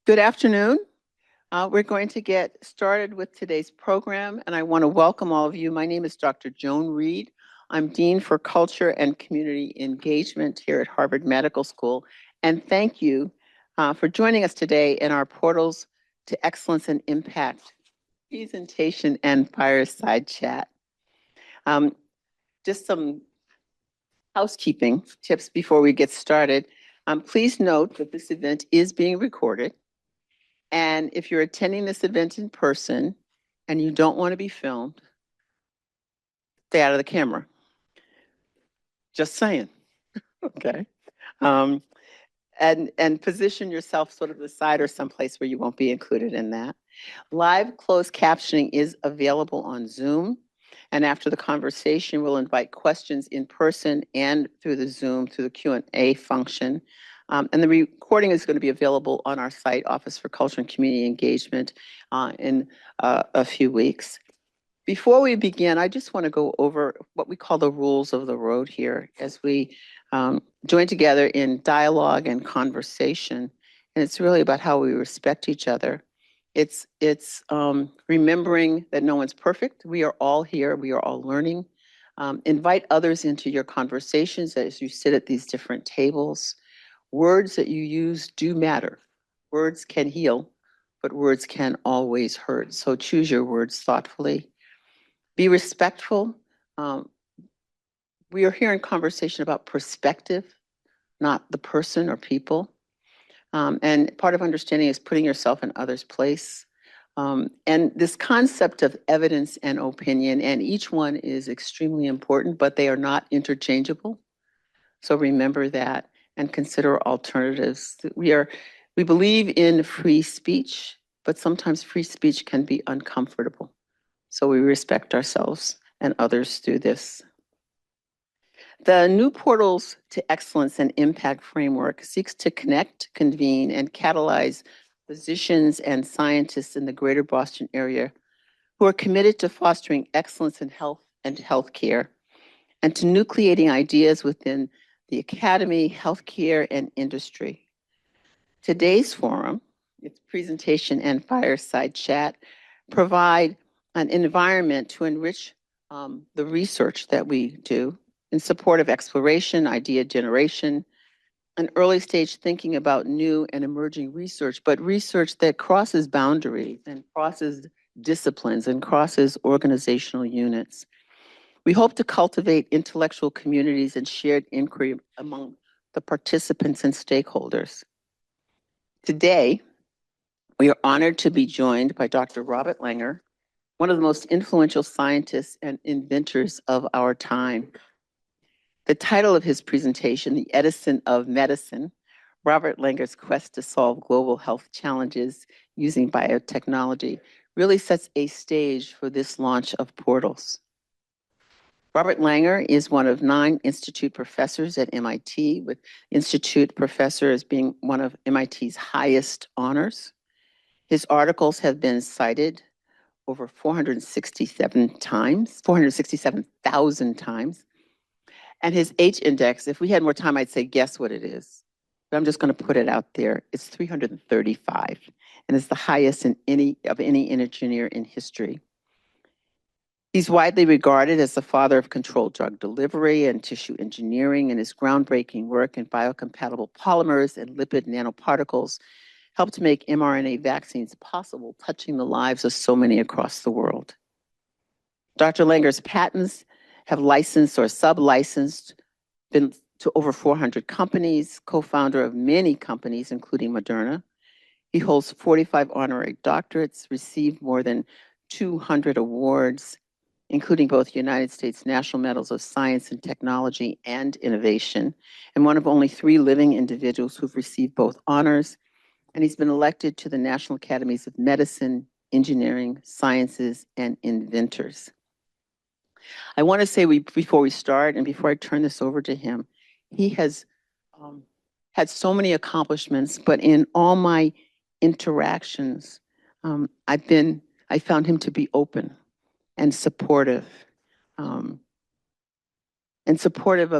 Good afternoon. We're going to get started with today's program, and I want to welcome all of you. My name is Dr. Joan Reed. I'm Dean for Culture and Community Engagement here at Harvard Medical School, and thank you for joining us today in our Portals to Excellence and Impact presentation and fireside chat. Just some housekeeping tips before we get started. Please note that this event is being recorded. And if you're attending this event in person and you don't want to be filmed, stay out of the camera. Just saying, okay? And position yourself sort of the side or someplace where you won't be included in that. Live closed captioning is available on Zoom. And after the conversation, we'll invite questions in person and through the Zoom, through the Q&A function. And the recording is going to be available on our site, Office for Culture and Community Engagement, in a few weeks. Before we begin, I just want to go over what we call the rules of the road here as we join together in dialogue and conversation. And it's really about how we respect each other. It's remembering that no one's perfect. We are all here. We are all learning. Invite others into your conversations as you sit at these different tables. Words that you use do matter. Words can heal, but words can always hurt. So choose your words thoughtfully. Be respectful. We are here in conversation about perspective, not the person or people. And part of understanding is putting yourself in others' place. And this concept of evidence and opinion, and each one is extremely important, but they are not interchangeable. So remember that and consider alternatives. We believe in free speech, but sometimes free speech can be uncomfortable. So we respect ourselves and others through this. The new Portals to Excellence and Impact framework seeks to connect, convene, and catalyze physicians and scientists in the greater Boston area who are committed to fostering excellence in health and healthcare, and to nucleating ideas within the academy, healthcare, and industry. Today's forum, its presentation and fireside chat, provide an environment to enrich the research that we do in support of exploration, idea generation, and early stage thinking about new and emerging research, but research that crosses boundaries and crosses disciplines and crosses organizational units. We hope to cultivate intellectual communities and shared inquiry among the participants and stakeholders. Today, we are honored to be joined by Dr. Robert Langer, one of the most influential scientists and inventors of our time. The title of his presentation, The Edison of Medicine, Robert Langer's quest to solve global health challenges using biotechnology, really sets a stage for this launch of Portals. Robert Langer is one of 9 institute professors at MIT, with institute professor as being one of MIT's highest honors. His articles have been cited over 467,000 times. And his H index, if we had more time, I'd say guess what it is. But I'm just going to put it out there. It's 335, and it's the highest in any engineer in history. He's widely regarded as the father of controlled drug delivery and tissue engineering, and his groundbreaking work in biocompatible polymers and lipid nanoparticles helped make mRNA vaccines possible, touching the lives of so many across the world. Dr. Langer's patents have licensed or sub-licensed been to over 400 companies, co-founder of many companies, including Moderna. He holds 45 honorary doctorates, received more than 200 awards, including both United States National Medals of Science and Technology and Innovation, and one of only 3 living individuals who've received both honors. And he's been elected to the National Academies of Medicine, Engineering, Sciences, and Inventors. I want to say before we start and before I turn this over to him, he has had so many accomplishments, but in all my interactions, I found him to be open and supportive of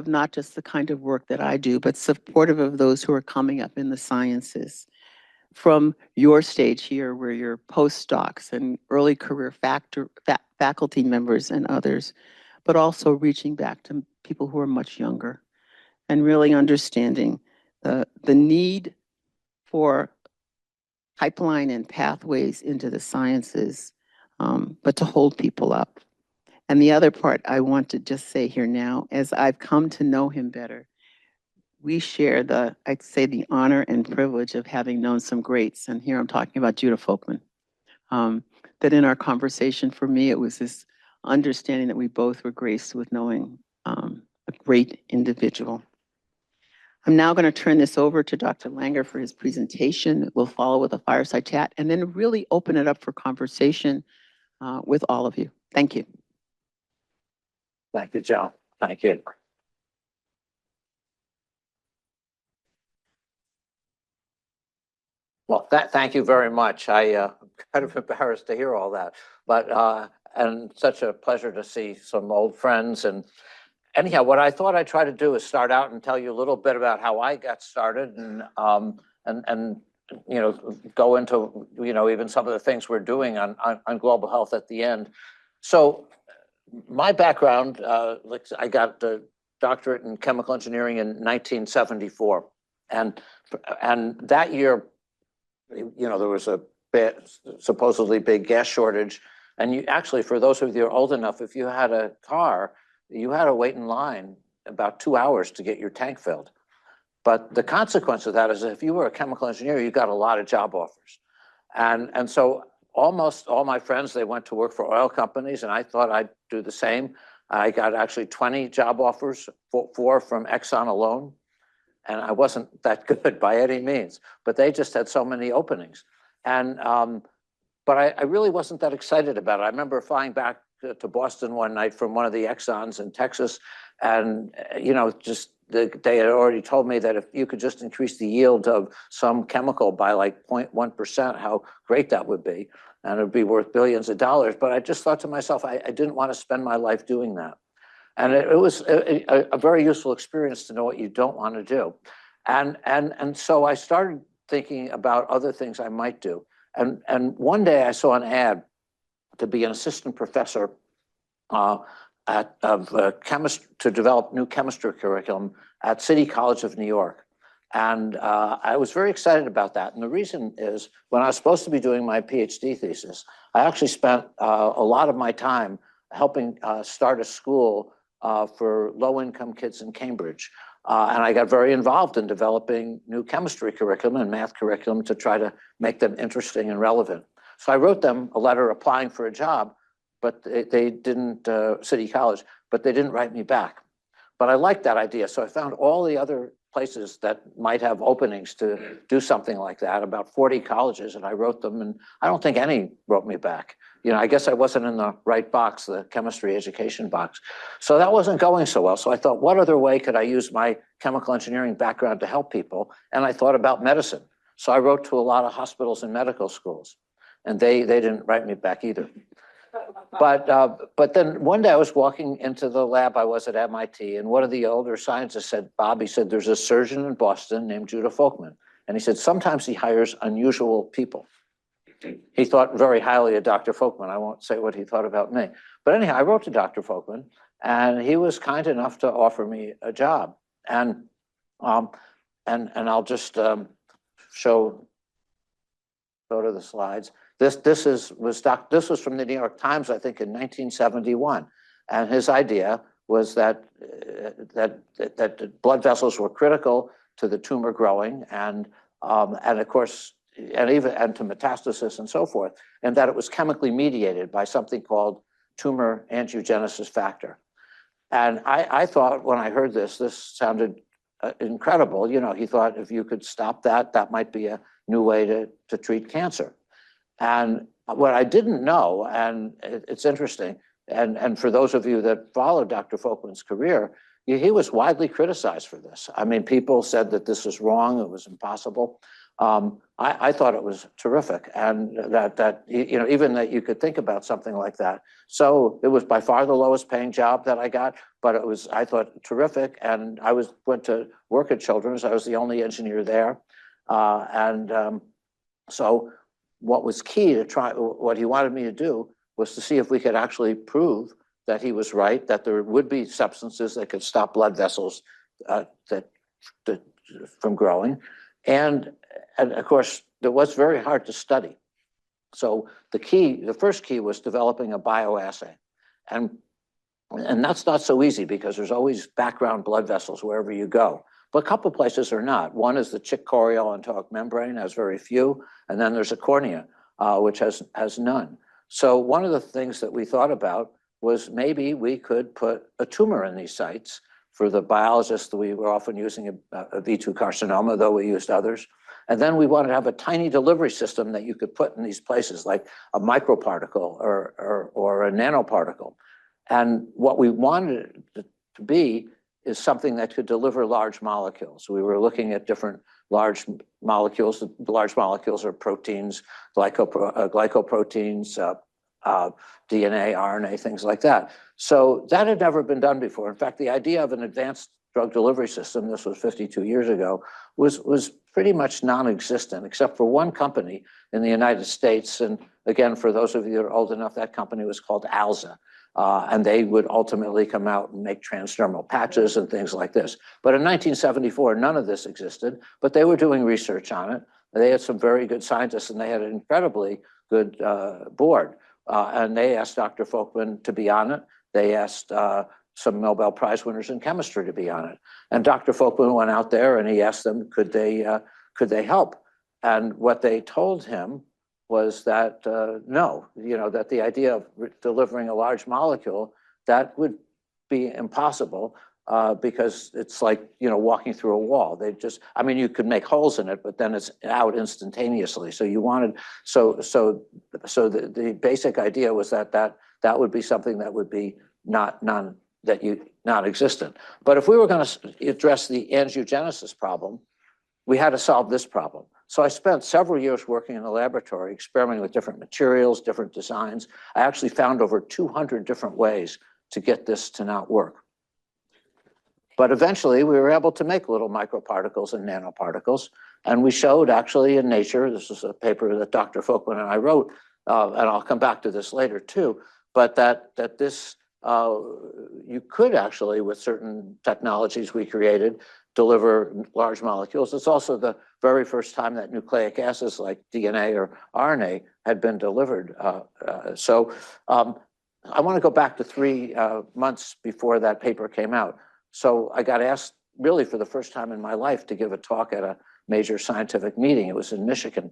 not just the kind of work that I do, but supportive of those who are coming up in the sciences. from your stage here, where you're postdocs and early career faculty members and others, but also reaching back to people who are much younger and really understanding the need for pipeline and pathways into the sciences, but to hold people up. And the other part I want to just say here now, as I've come to know him better, we share I'd say the honor and privilege of having known some greats. And here I'm talking about Judah Folkman. That in our conversation, for me, it was this understanding that we both were graced with knowing a great individual. I'm now going to turn this over to Dr. Langer for his presentation. We'll follow with a fireside chat and then really open it up for conversation with all of you. Thank you. Thank you, Joan. Thank you. Well, thank you very much. I'm kind of embarrassed to hear all that, but and such a pleasure to see some old friends. And anyhow, what I thought I'd try to do is start out and tell you a little bit about how I got started, and go into even some of the things we're doing on global health at the end. So my background, I got a doctorate in chemical engineering in 1974, and that year, there was a supposedly big gas shortage, and you actually, for those of you who are old enough, if you had a car, you had to wait in line about 2 hours to get your tank filled. But the consequence of that is, if you were a chemical engineer, you got a lot of job offers, and so almost all my friends, they went to work for oil companies, and I thought I'd do the same. I got actually 20 job offers, 4 from Exxon alone. And I wasn't that good by any means, but they just had so many openings. And but I really wasn't that excited about it. I remember flying back to Boston one night from one of the Exxons in Texas, and they had already told me that if you could just increase the yield of some chemical by like 0.1%, how great that would be, and it would be worth billions of dollars. But I just thought to myself, I didn't want to spend my life doing that. And it was a very useful experience to know what you don't want to do. And so I started thinking about other things I might do. And one day I saw an ad to be an assistant professor to develop new chemistry curriculum at City College of New York. And I was very excited about that. And the reason is, when I was supposed to be doing my PhD thesis, I actually spent a lot of my time helping start a school for low-income kids in Cambridge. And I got very involved in developing new chemistry curriculum and math curriculum to try to make them interesting and relevant. So I wrote them a letter applying for a job, but they didn't, City College, but they didn't write me back. But I liked that idea. So I found all the other places that might have openings to do something like that, about 40 colleges, and I wrote them, and I don't think any wrote me back. I guess I wasn't in the right box, the chemistry education box. So that wasn't going so well. So I thought, what other way could I use my chemical engineering background to help people? And I thought about medicine. So I wrote to a lot of hospitals and medical schools, and they didn't write me back either. But then one day I was walking into the lab I was at MIT, and one of the older scientists said, Bob, he said, there's a surgeon in Boston named Judah Folkman. And he said, sometimes he hires unusual people. He thought very highly of Dr. Folkman. I won't say what he thought about me. But anyhow, I wrote to Dr. Folkman, and he was kind enough to offer me a job. And I'll just go to the slides. This was from the New York Times, I think, in 1971, and his idea was that blood vessels were critical to the tumor growing, and of course, and to metastasis and so forth, and that it was chemically mediated by something called tumor angiogenesis factor. And I thought, when I heard this sounded incredible. He thought if you could stop that, that might be a new way to treat cancer. And what I didn't know, and it's interesting, and for those of you that follow Dr. Folkman's career, he was widely criticized for this. I mean, people said that this was wrong, it was impossible. I thought it was terrific, and that even that you could think about something like that. So it was by far the lowest paying job that I got, but it was, I thought, terrific. And I went to work at Children's. I was the only engineer there, So what was key to what he wanted me to do was to see if we could actually prove that he was right, that there would be substances that could stop blood vessels from growing. And of course, it was very hard to study. So the first key was developing a bioassay. And that's not so easy because there's always background blood vessels wherever you go. But a couple places are not. One is the chick chorioontoic membrane, has very few. And then there's a cornea, which has none. So one of the things that we thought about was maybe we could put a tumor in these sites. For the biologists, we were often using a V2 carcinoma, though we used others. And then we wanted to have a tiny delivery system that you could put in these places, like a microparticle or a nanoparticle. And what we wanted it to be is something that could deliver large molecules. We were looking at different large molecules. The large molecules are proteins, glycoproteins, DNA, RNA, things like that. So that had never been done before. In fact, the idea of an advanced drug delivery system, this was 52 years ago, was pretty much non-existent, except for one company in the United States. And again, for those of you that are old enough, that company was called Alza. And they would ultimately come out and make transdermal patches and things like this. But in 1974, none of this existed, but they were doing research on it. They had some very good scientists, and they had an incredibly good board. And they asked Dr. Folkman to be on it. They asked some Nobel Prize winners in chemistry to be on it. And Dr. Folkman went out there and he asked them, could they help? And what they told him was that no, that the idea of delivering a large molecule, that would be impossible because it's like, walking through a wall. You could make holes in it, but then it's out instantaneously. So you wanted, so the basic idea was that would be something that would be non-existent. But if we were going to address the angiogenesis problem, we had to solve this problem. So I spent several years working in the laboratory, experimenting with different materials, different designs. I actually found over 200 different ways to get this to not work. But eventually we were able to make little microparticles and nanoparticles. And we showed actually in Nature, this is a paper that Dr. Folkman and I wrote, and I'll come back to this later too, but that this, you could actually, with certain technologies we created, deliver large molecules. It's also the very first time that nucleic acids like DNA or RNA had been delivered. So I want to go back to 3 months before that paper came out. So I got asked really for the first time in my life to give a talk at a major scientific meeting. It was in Michigan.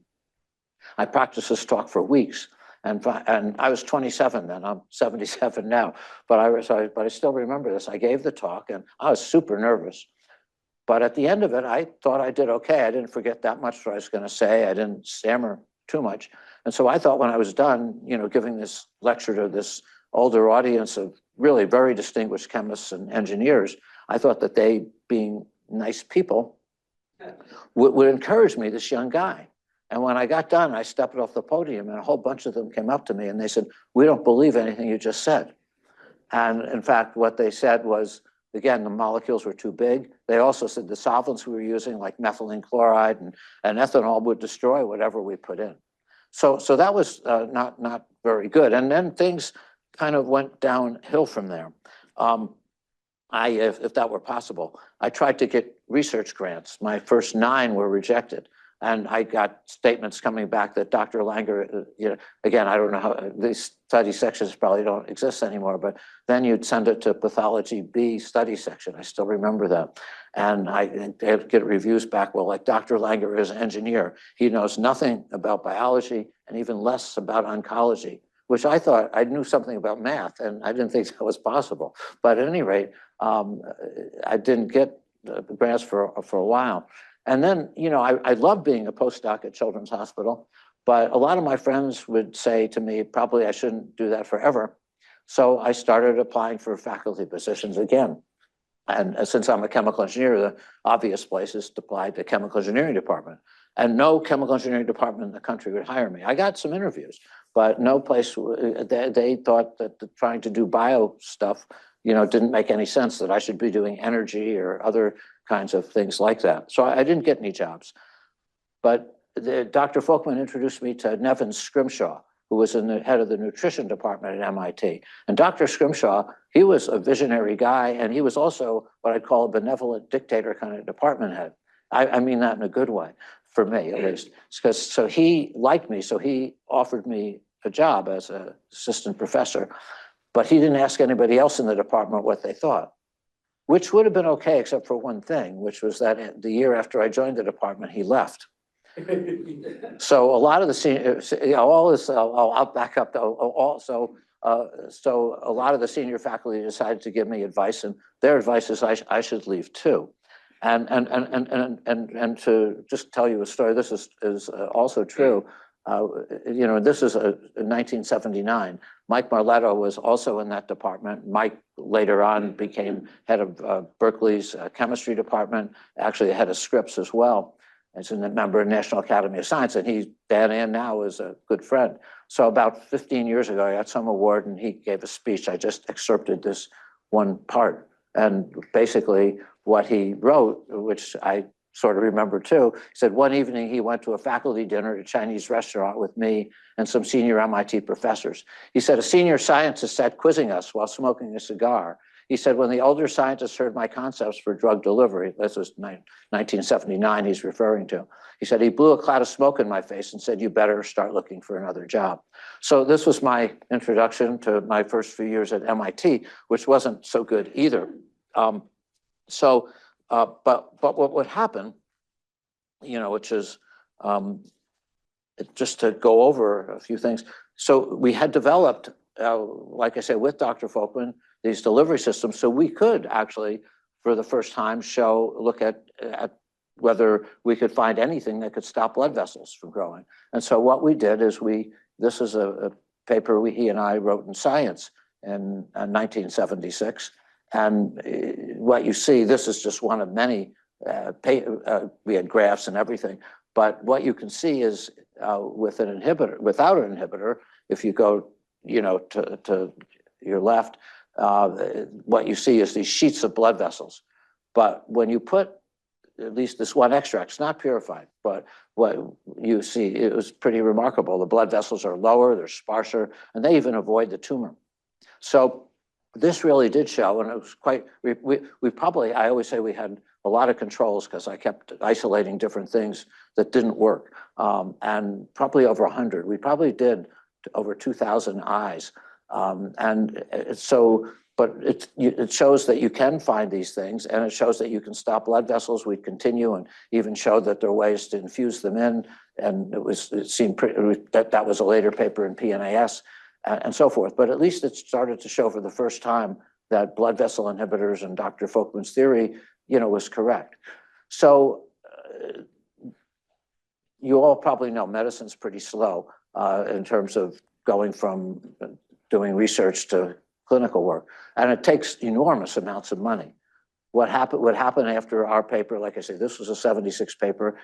I practiced this talk for weeks. And I was 27 then, I'm 77 now, but I still remember this. I gave the talk and I was super nervous. But at the end of it, I thought I did okay. I didn't forget that much what I was going to say. I didn't stammer too much. And so I thought when I was done, giving this lecture to this older audience of really very distinguished chemists and engineers, I thought that they, being nice people, would encourage me, this young guy. And when I got done, I stepped off the podium and a whole bunch of them came up to me and they said, "We don't believe anything you just said." And in fact, what they said was, again, the molecules were too big. They also said the solvents we were using, like methylene chloride and ethanol, would destroy whatever we put in. So that was not very good. And then things kind of went downhill from there. If that were possible, I tried to get research grants. My first 9 were rejected. And I got statements coming back that Dr. Langer, again, I don't know how these study sections probably don't exist anymore, but then you'd send it to pathology B study section. I still remember that. And I'd get reviews back, well, like Dr. Langer is an engineer. He knows nothing about biology and even less about oncology, which I thought I knew something about math and I didn't think that was possible. But at any rate, I didn't get the grants for a while. And then, I loved being a postdoc at Children's Hospital, but a lot of my friends would say to me, probably I shouldn't do that forever. So I started applying for faculty positions again. And since I'm a chemical engineer, the obvious place is to apply to the chemical engineering department. And no chemical engineering department in the country would hire me. I got some interviews, but no place, they thought that trying to do bio stuff, didn't make any sense, that I should be doing energy or other kinds of things like that. So I didn't get any jobs. But Dr. Folkman introduced me to Nevin Scrimshaw, who was in the head of the nutrition department at MIT. And Dr. Scrimshaw, he was a visionary guy, and he was also what I'd call a benevolent dictator kind of department head. I mean that in a good way, for me at least. So he liked me, so he offered me a job as an assistant professor, but he didn't ask anybody else in the department what they thought, which would have been okay, except for one thing, which was that the year after I joined the department, he left. So a lot of the senior, all this, I'll back up though. So a lot of the senior faculty decided to give me advice, and their advice is I should leave too. And to just tell you a story, this is also true. This is in 1979. Mike Marletto was also in that department. Mike later on became head of Berkeley's chemistry department, actually head of Scripps as well, as a member of the National Academy of Science, and he's Dan and now is a good friend. So about 15 years ago, I got some award and he gave a speech. I just excerpted this one part. And basically what he wrote, which I sort of remember too, he said one evening he went to a faculty dinner at a Chinese restaurant with me and some senior MIT professors. He said, a senior scientist sat quizzing us while smoking a cigar. He said, when the older scientists heard my concepts for drug delivery, this was 1979 he's referring to, he said, he blew a cloud of smoke in my face and said, you better start looking for another job. So this was my introduction to my first few years at MIT, which wasn't so good either. But what would happen, which is just to go over a few things. So we had developed, like I said, with Dr. Folkman, these delivery systems, so we could actually, for the first time, look at whether we could find anything that could stop blood vessels from growing. And so what we did is this is a paper he and I wrote in Science in 1976. And what you see, this is just one of many, we had graphs and everything, but what you can see is with an inhibitor, without an inhibitor, if you go, to your left, what you see is these sheets of blood vessels. But when you put at least this one extract, it's not purified, but what you see, it was pretty remarkable. The blood vessels are lower, they're sparser, and they even avoid the tumor. So this really did show, and it was quite, we probably, I always say we had a lot of controls because I kept isolating different things that didn't work, and probably over 100. We probably did over 2,000 eyes. But it shows that you can find these things, and it shows that you can stop blood vessels. We continue and even showed that there are ways to infuse them in, and it seemed that was a later paper in PNAS and so forth. But at least it started to show for the first time that blood vessel inhibitors and Dr. Folkman's theory, was correct. So you all probably know medicine's pretty slow in terms of going from doing research to clinical work, and it takes enormous amounts of money. What happened after our paper, like I say, this was a 76 paper,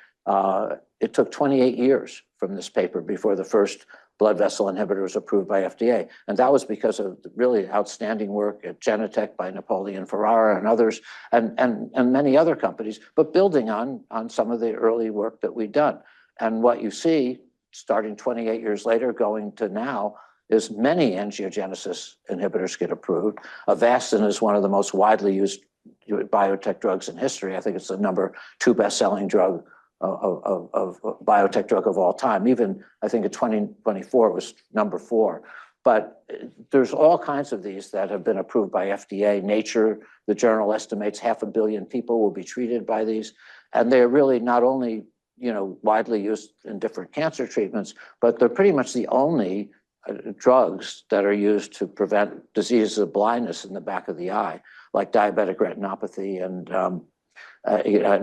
it took 28 years from this paper before the first blood vessel inhibitor was approved by FDA. And that was because of really outstanding work at Genentech by Napoleon Ferrara and others, and many other companies, but building on some of the early work that we'd done. And what you see, starting 28 years later, going to now, is many angiogenesis inhibitors get approved. Avastin is one of the most widely used biotech drugs in history. I think it's the number 2 best-selling drug of biotech drug of all time. Even I think in 2024 it was number 4. But there's all kinds of these that have been approved by FDA. Nature, the journal estimates 500 million people will be treated by these, and they're really not only widely used in different cancer treatments, but they're pretty much the only drugs that are used to prevent diseases of blindness in the back of the eye, like diabetic retinopathy and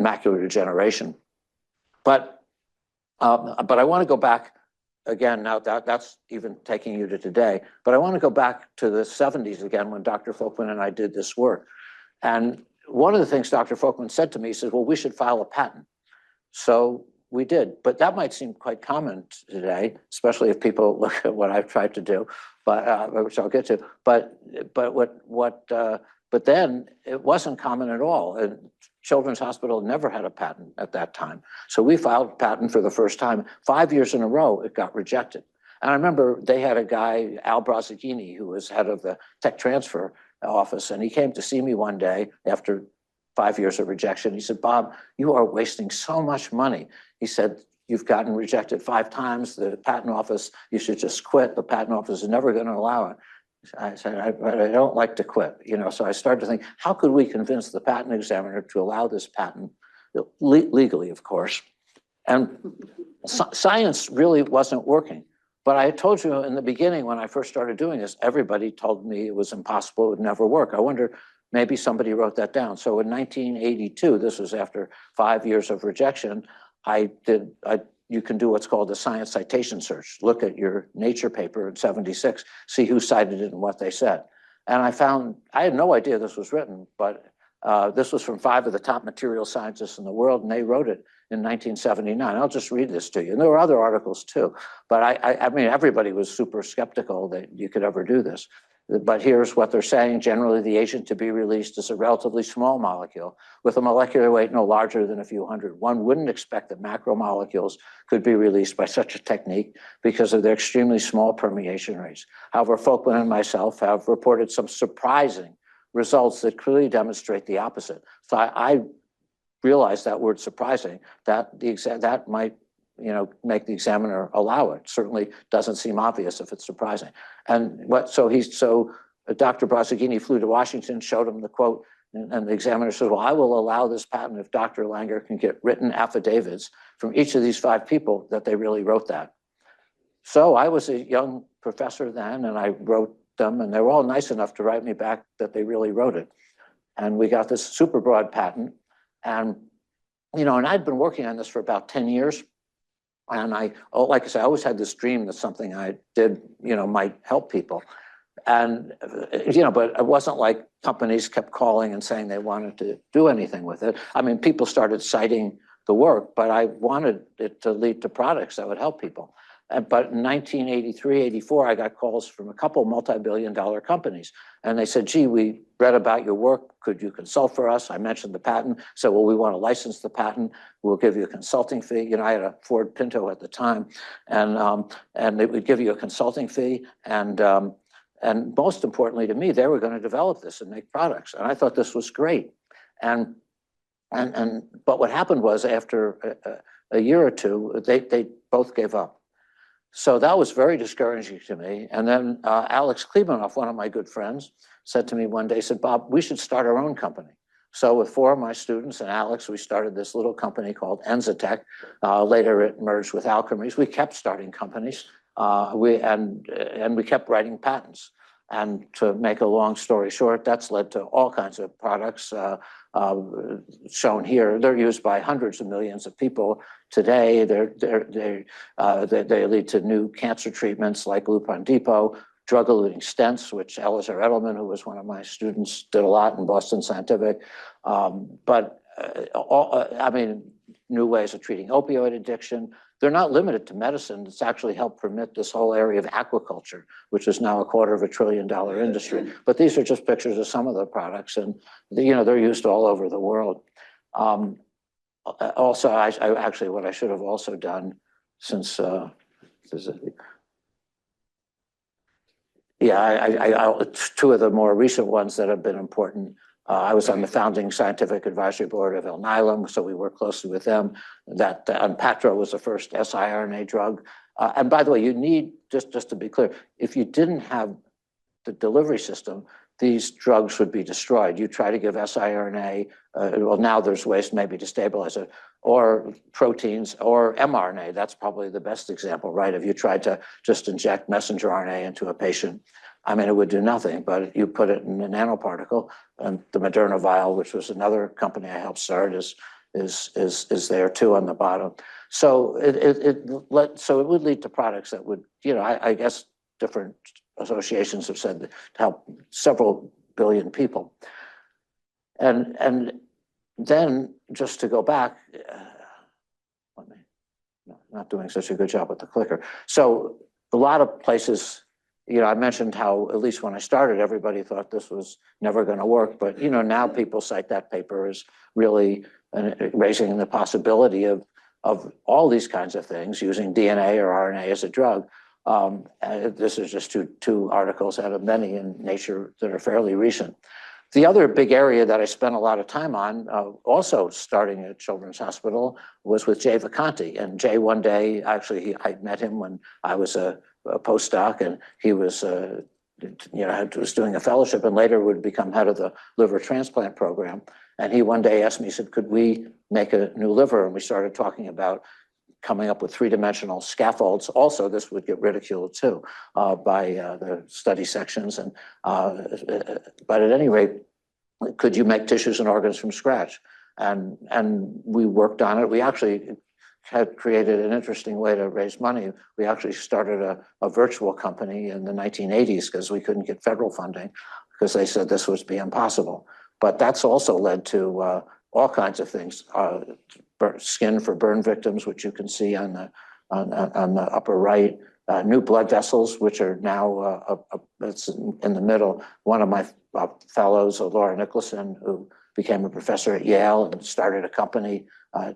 macular degeneration. But I want to go back again. Now that's even taking you to today. But I want to go back to the 70s again when Dr. Folkman and I did this work. And one of the things Dr. Folkman said to me, he said, "Well, we should file a patent." So we did, but that might seem quite common today, especially if people look at what I've tried to do, but which I'll get to. But then it wasn't common at all. And Children's Hospital never had a patent at that time. So we filed a patent for the first time. 5 years in a row, it got rejected. And I remember they had a guy, Al Brazaghini, who was head of the tech transfer office, and he came to see me one day after 5 years of rejection. He said, Bob, you are wasting so much money. He said, you've gotten rejected 5 times. The patent office, you should just quit. The patent office is never going to allow it. I said, I don't like to quit. So I started to think, how could we convince the patent examiner to allow this patent, legally, of course? And science really wasn't working. But I told you in the beginning, when I first started doing this, everybody told me it was impossible, it would never work. I wonder, maybe somebody wrote that down. So in 1982, this was after 5 years of rejection, you can do what's called a science citation search. Look at your Nature paper in '76, see who cited it and what they said. And I had no idea this was written, but this was from 5 of the top material scientists in the world, and they wrote it in 1979. I'll just read this to you. And there were other articles too, but I mean, everybody was super skeptical that you could ever do this. But here's what they're saying. Generally, the agent to be released is a relatively small molecule with a molecular weight no larger than a few hundred. One wouldn't expect that macromolecules could be released by such a technique because of their extremely small permeation rates. However, Folkman and myself have reported some surprising results that clearly demonstrate the opposite. So I realized that word surprising, that might make the examiner allow it. Certainly doesn't seem obvious if it's surprising. And so Dr. Brazaghini flew to Washington, showed him the quote, and the examiner said, well, I will allow this patent if Dr. Langer can get written affidavits from each of these 5 people that they really wrote that. So I was a young professor then, and I wrote them, and they were all nice enough to write me back that they really wrote it. And we got this super broad patent. And, and I'd been working on this for about 10 years. And like I said, I always had this dream that something I did, might help people. And, but it wasn't like companies kept calling and saying they wanted to do anything with it. I mean, people started citing the work, but I wanted it to lead to products that would help people. But in 1983, 84, I got calls from a couple multi-billion-dollar companies. And they said, gee, we read about your work. Could you consult for us? I mentioned the patent. So, well, we want to license the patent. We'll give you a consulting fee. I had a Ford Pinto at the time. And they would give you a consulting fee. And most importantly to me, they were going to develop this and make products. And I thought this was great. But what happened was after a year or two, they both gave up. So that was very discouraging to me. And then Alex Klebanoff, one of my good friends, said to me one day, said, Bob, we should start our own company. So with 4 of my students and Alex, we started this little company called Enzatech. Later it merged with Alchemies. We kept starting companies. We kept writing patents. And to make a long story short, that's led to all kinds of products shown here. They're used by hundreds of millions of people today. They lead to new cancer treatments like Lupron Depot, drug-eluting stents, which Elazar Edelman, who was one of my students, did a lot in Boston Scientific. New ways of treating opioid addiction. They're not limited to medicine. It's actually helped permit this whole area of aquaculture, which is now a $250 billion industry. But these are just pictures of some of the products, and they're used all over the world. Also, what I should have also done, since 2 of the more recent ones that have been important. I was on the founding scientific advisory board of Alnylam, so we work closely with them. That Onpattro was the first siRNA drug. And by the way, you need, just to be clear, if you didn't have the delivery system, these drugs would be destroyed. You try to give siRNA, well, now there's ways maybe to stabilize it, or proteins, or mRNA. That's probably the best example, right? If you tried to just inject messenger RNA into a patient, I mean, it would do nothing, but you put it in a nanoparticle, and the Moderna vial, which was another company I helped start, is there too on the bottom. So it would lead to products that would, I guess different associations have said to help several billion people. And then just to go back, not doing such a good job with the clicker. So a lot of places I mentioned how, at least when I started, everybody thought this was never going to work. But, now people cite that paper as really raising the possibility of all these kinds of things using DNA or RNA as a drug. This is just two articles out of many in Nature that are fairly recent. The other big area that I spent a lot of time on, also starting at Children's Hospital, was with Jay Vacanti. And Jay, one day, actually, I met him when I was a postdoc, and he was, was doing a fellowship, and later would become head of the liver transplant program. And he one day asked me, he said, could we make a new liver? And we started talking about coming up with three-dimensional scaffolds. Also, this would get ridiculed too by the study sections. But at any rate, could you make tissues and organs from scratch? And we worked on it. We actually had created an interesting way to raise money. We actually started a virtual company in the 1980s because we couldn't get federal funding because they said this would be impossible. But that's also led to all kinds of things. Skin for burn victims, which you can see on the upper right. New blood vessels, which are now it's in the middle. One of my fellows, Laura Nicholson, who became a professor at Yale and started a company,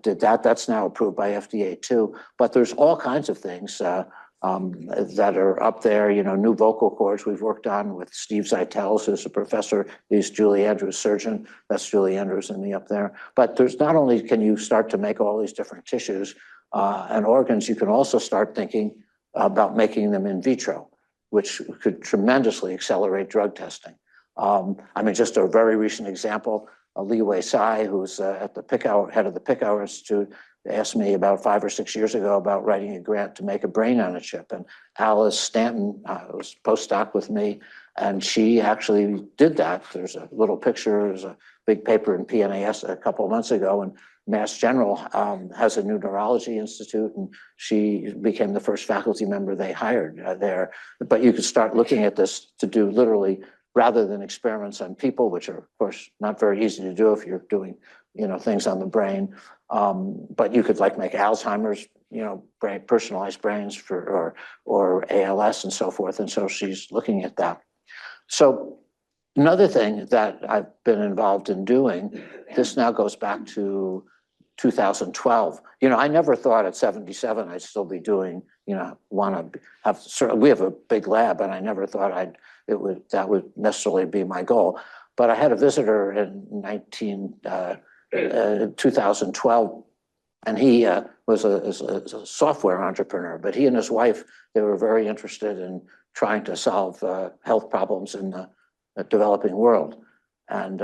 did that. That's now approved by FDA too. But there's all kinds of things that are up there. New vocal cords we've worked on with Steve Zeitels, who's a professor. He's Julie Andrews' surgeon. That's Julie Andrews and me up there. But there's not only can you start to make all these different tissues and organs, you can also start thinking about making them in vitro, which could tremendously accelerate drug testing. Just a very recent example, Li Wei Sai, who's at the head of the Picower Institute, asked me about 5 or 6 years ago about writing a grant to make a brain on a chip. And Alice Stanton was postdoc with me, and she actually did that. There's a little picture, there's a big paper in PNAS a couple of months ago, and Mass General has a new neurology institute, and she became the first faculty member they hired there. But you could start looking at this to do literally, rather than experiments on people, which are, of course, not very easy to do if you're doing, things on the brain. But you could make Alzheimer's, personalized brains for or ALS and so forth. And so she's looking at that. So another thing that I've been involved in doing, this now goes back to 2012. I never thought at 77 I'd still be doing, want to have, we have a big lab, and I never thought that would necessarily be my goal. But I had a visitor in 2012, and he was a software entrepreneur, but he and his wife, they were very interested in trying to solve health problems in the developing world. And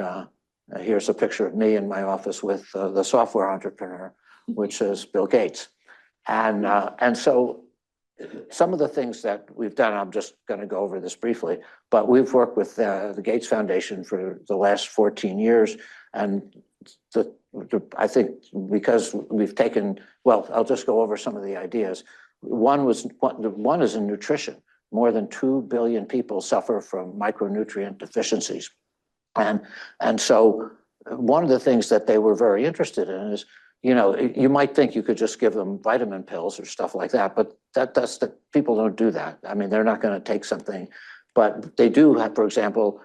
here's a picture of me in my office with the software entrepreneur, which is Bill Gates. And so some of the things that we've done, I'm just going to go over this briefly, but we've worked with the Gates Foundation for the last 14 years. And I think because we've taken, well, I'll just go over some of the ideas. One is in nutrition. More than 2 billion people suffer from micronutrient deficiencies. And so one of the things that they were very interested in is, you might think you could just give them vitamin pills or stuff like that, but people don't do that. They're not going to take something, but they do have, for example,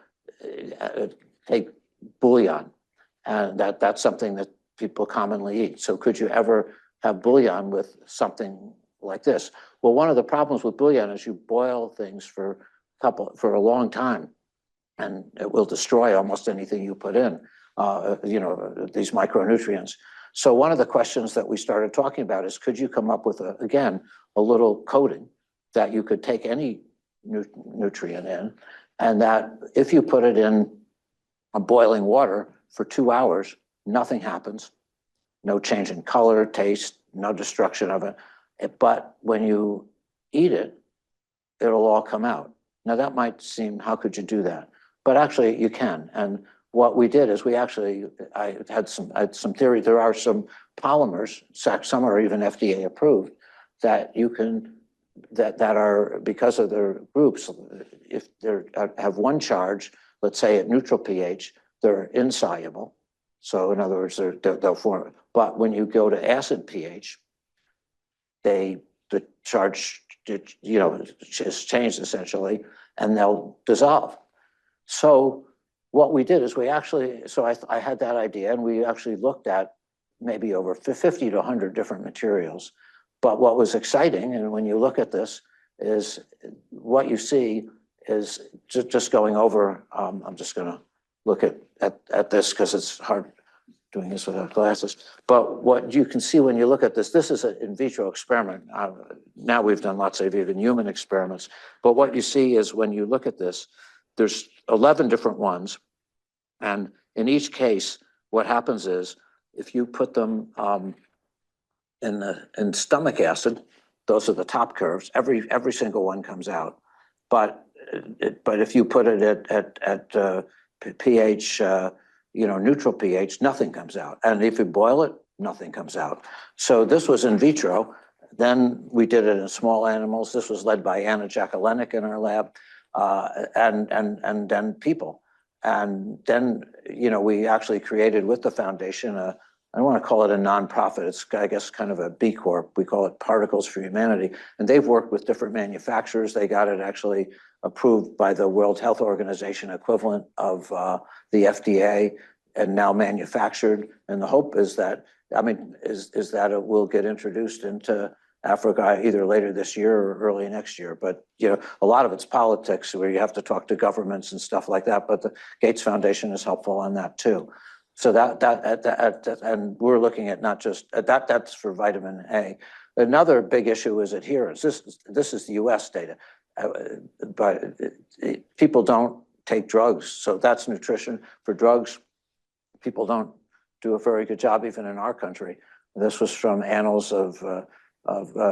take bouillon, and that's something that people commonly eat. So could you ever have bouillon with something like this? Well, one of the problems with bouillon is you boil things for a long time, and it will destroy almost anything you put in, these micronutrients. So one of the questions that we started talking about is, could you come up with, a little coating that you could take any nutrient in, and that if you put it in a boiling water for 2 hours, nothing happens, no change in color, taste, no destruction of it. But when you eat it, it'll all come out. Now that might seem, how could you do that? But actually you can. And what we did is I had some theory. There are some polymers, some are even FDA approved, that you can, that are, because of their groups, if they have one charge, let's say at neutral pH, they're insoluble. So in other words, they'll form, but when you go to acid pH, the charge is changed essentially, and they'll dissolve. So what we did is I had that idea, and we actually looked at maybe over 50 to 100 different materials. But what was exciting, and when you look at this, is what you see is just going over. I'm just going to look at this because it's hard doing this without glasses. But what you can see when you look at this is an in vitro experiment. Now we've done lots of even human experiments. But what you see is when you look at this, there's 11 different ones. And in each case, what happens is if you put them in stomach acid, those are the top curves, every single one comes out. But if you put it at pH, neutral pH, nothing comes out. And if you boil it, nothing comes out. So this was in vitro. Then we did it in small animals. This was led by Anna Jakulenik in our lab, and then people. And then, we actually created with the foundation, I don't want to call it a nonprofit. It's, I guess, kind of a B Corp. We call it Particles for Humanity. And they've worked with different manufacturers. They got it actually approved by the World Health Organization equivalent of the FDA, and now manufactured. And the hope is that, is that it will get introduced into Africa either later this year or early next year. But, a lot of it's politics where you have to talk to governments and stuff like that. But the Gates Foundation is helpful on that too. So and we're looking at not just that's for vitamin A. Another big issue is adherence. This is the US data, but people don't take drugs. So that's nutrition. For drugs, people don't do a very good job even in our country. This was from Annals of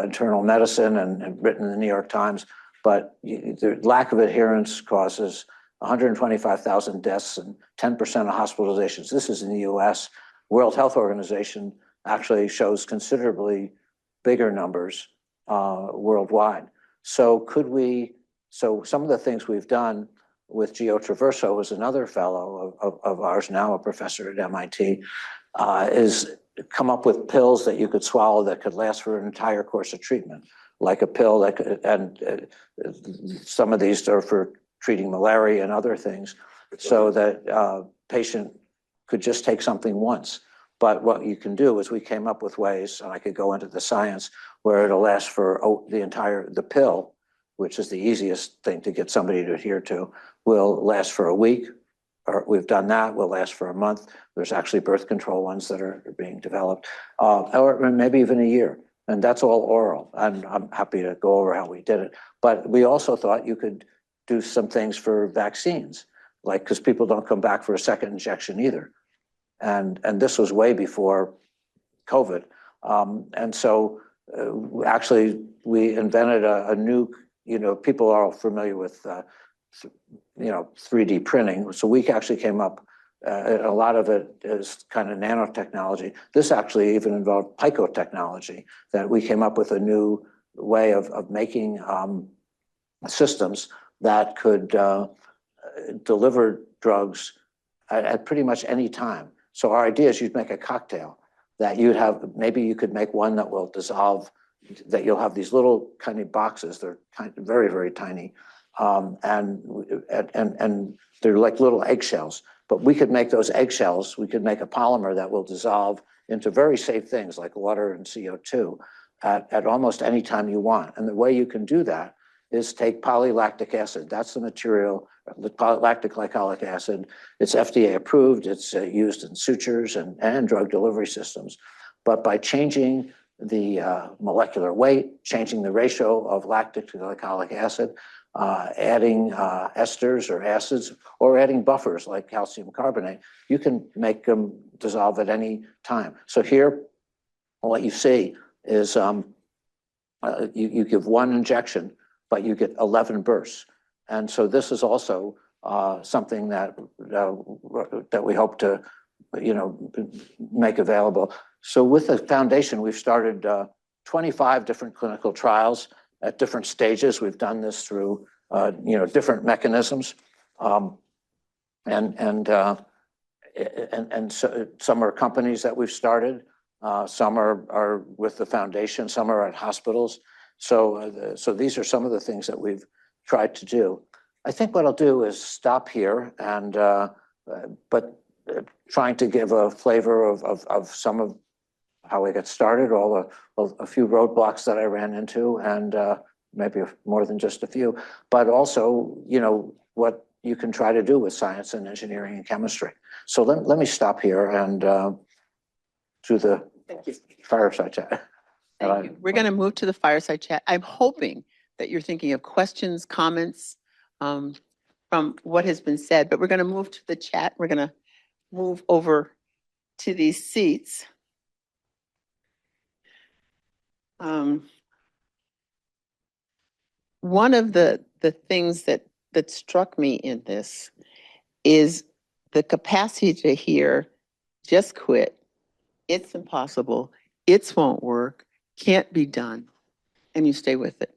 Internal Medicine and written in the New York Times. But the lack of adherence causes 125,000 deaths and 10% of hospitalizations. This is in the US. World Health Organization actually shows considerably bigger numbers worldwide. So some of the things we've done with Gio Traverso, who's another fellow of ours, now a professor at MIT, is come up with pills that you could swallow that could last for an entire course of treatment, like a pill that could, and some of these are for treating malaria and other things, so that patient could just take something once. But what you can do is we came up with ways, and I could go into the science, where it'll last for the pill, which is the easiest thing to get somebody to adhere to, will last for a week, or we've done that, will last for a month. There's actually birth control ones that are being developed, or maybe even a year. And that's all oral. And I'm happy to go over how we did it. But we also thought you could do some things for vaccines, like, because people don't come back for a second injection either. And this was way before COVID. And so actually we invented a new, people are all familiar with, 3D printing. So we actually came up, a lot of it is kind of nanotechnology. This actually even involved picotechnology, that we came up with a new way of making systems that could deliver drugs at pretty much any time. So our idea is you'd make a cocktail that maybe you could make one that will dissolve, that you'll have these little tiny boxes. They're very, very tiny. And they're like little eggshells, but we could make those eggshells, we could make a polymer that will dissolve into very safe things like water and CO2 at almost any time you want. And the way you can do that is take polylactic acid. That's the material, lactic glycolic acid. It's FDA approved. It's used in sutures and drug delivery systems. But by changing the molecular weight, changing the ratio of lactic to glycolic acid, adding esters or acids, or adding buffers like calcium carbonate, you can make them dissolve at any time. So here, what you see is you give one injection, but you get 11 bursts. And so this is also something that we hope to, make available. So with the foundation, we've started 25 different clinical trials at different stages. We've done this through, different mechanisms, and so some are companies that we've started. Some are with the foundation. Some are at hospitals. So these are some of the things that we've tried to do. I think what I'll do is stop here and, but trying to give a flavor of some of how we got started, a few roadblocks that I ran into, and maybe more than just a few, but also, what you can try to do with science and engineering and chemistry. So let me stop here and do the fireside chat. Thank you. We're going to move to the fireside chat. I'm hoping that you're thinking of questions, comments from what has been said, but we're going to move to the chat. We're going to move over to these seats. One of the things that struck me in this is the capacity to hear, just quit, it's impossible, it won't work, can't be done, and you stay with it.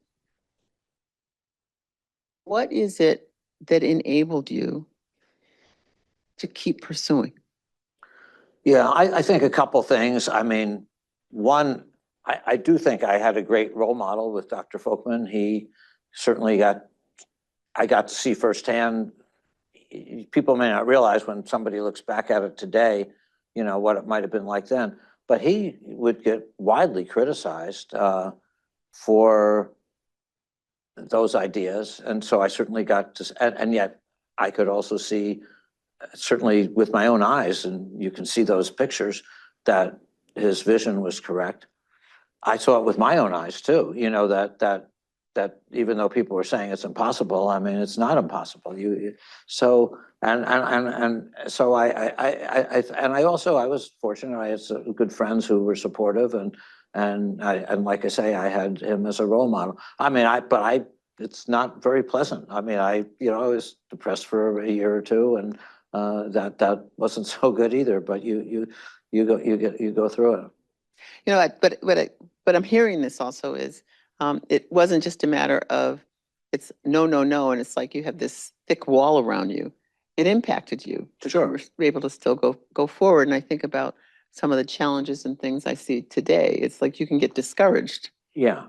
What is it that enabled you to keep pursuing? Yeah, I think a couple things. I mean, one, I do think I had a great role model with Dr. Folkman. He certainly I got to see firsthand. People may not realize when somebody looks back at it today, what it might have been like then. But he would get widely criticized for those ideas. And so I certainly got to, and yet I could also see, certainly with my own eyes, and you can see those pictures, that his vision was correct. I saw it with my own eyes too, that even though people were saying it's impossible, I mean, it's not impossible. So so I was fortunate. I had some good friends who were supportive, and like I say, I had him as a role model. I mean, it's not very pleasant. I mean, I was depressed for a year or two, and that wasn't so good either. But you go through it. But I'm hearing this also is it wasn't just a matter of it's no, no, no, and it's like you have this thick wall around you. It impacted you. Sure. You were able to still go forward. And I think about some of the challenges and things I see today. It's like you can get discouraged. Yeah.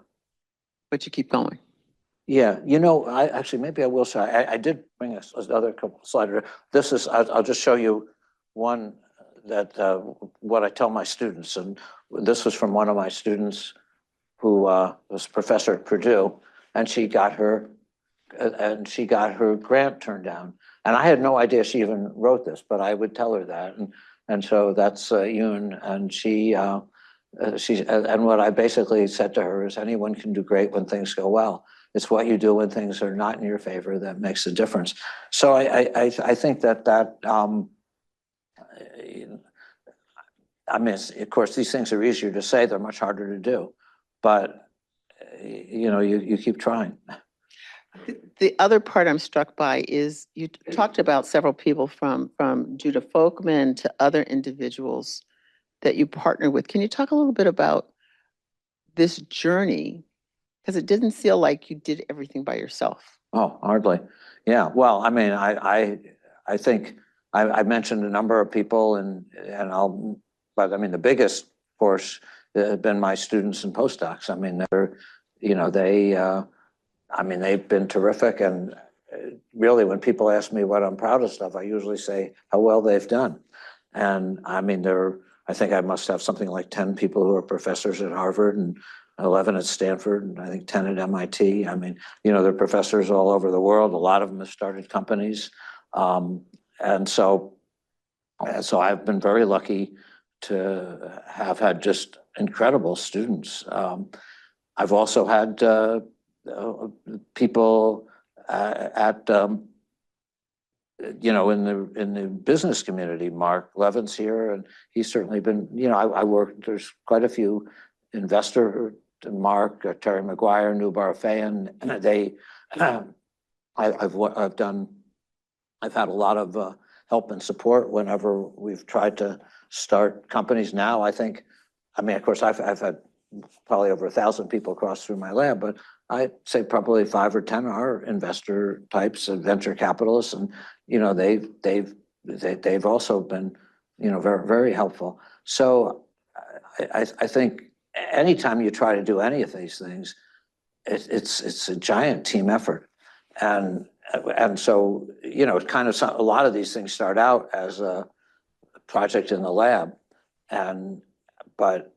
But you keep going. Yeah, I actually, maybe I will say, I did bring another couple slides. I'll just show you one that what I tell my students. And this was from one of my students who was a professor at Purdue, and she got her grant turned down. And I had no idea she even wrote this, but I would tell her that. And so that's Yoon, and what I basically said to her is anyone can do great when things go well. It's what you do when things are not in your favor that makes the difference. So I think that I mean, of course, these things are easier to say, they're much harder to do, but you keep trying. The other part I'm struck by is you talked about several people from Judah Folkman to other individuals that you partner with. Can you talk a little bit about this journey? Because it didn't feel like you did everything by yourself. Oh, hardly. Yeah. Well, I mean, I think I mentioned a number of people, but I mean, the biggest, of course, have been my students and postdocs. I mean, they've been terrific. And really, when people ask me what I'm proudest of, I usually say how well they've done. And I mean, I think I must have something like 10 people who are professors at Harvard and 11 at Stanford, and I think 10 at MIT. I mean, they're professors all over the world. A lot of them have started companies. And so I've been very lucky to have had just incredible students. I've also had people in the business community. Mark Levin's here, and he's certainly been, I work, there's quite a few investor, Mark, Terry McGuire, Nubar Fayan, I've had a lot of help and support whenever we've tried to start companies. Now, I mean, of course, I've had probably over 1,000 people cross through my lab, but I'd say probably 5 or 10 are investor types and venture capitalists, and they've also been very, very helpful. So I think anytime you try to do any of these things, it's a giant team effort. And, and so, you know, kind of a lot of these things start out as a project in the lab and, but,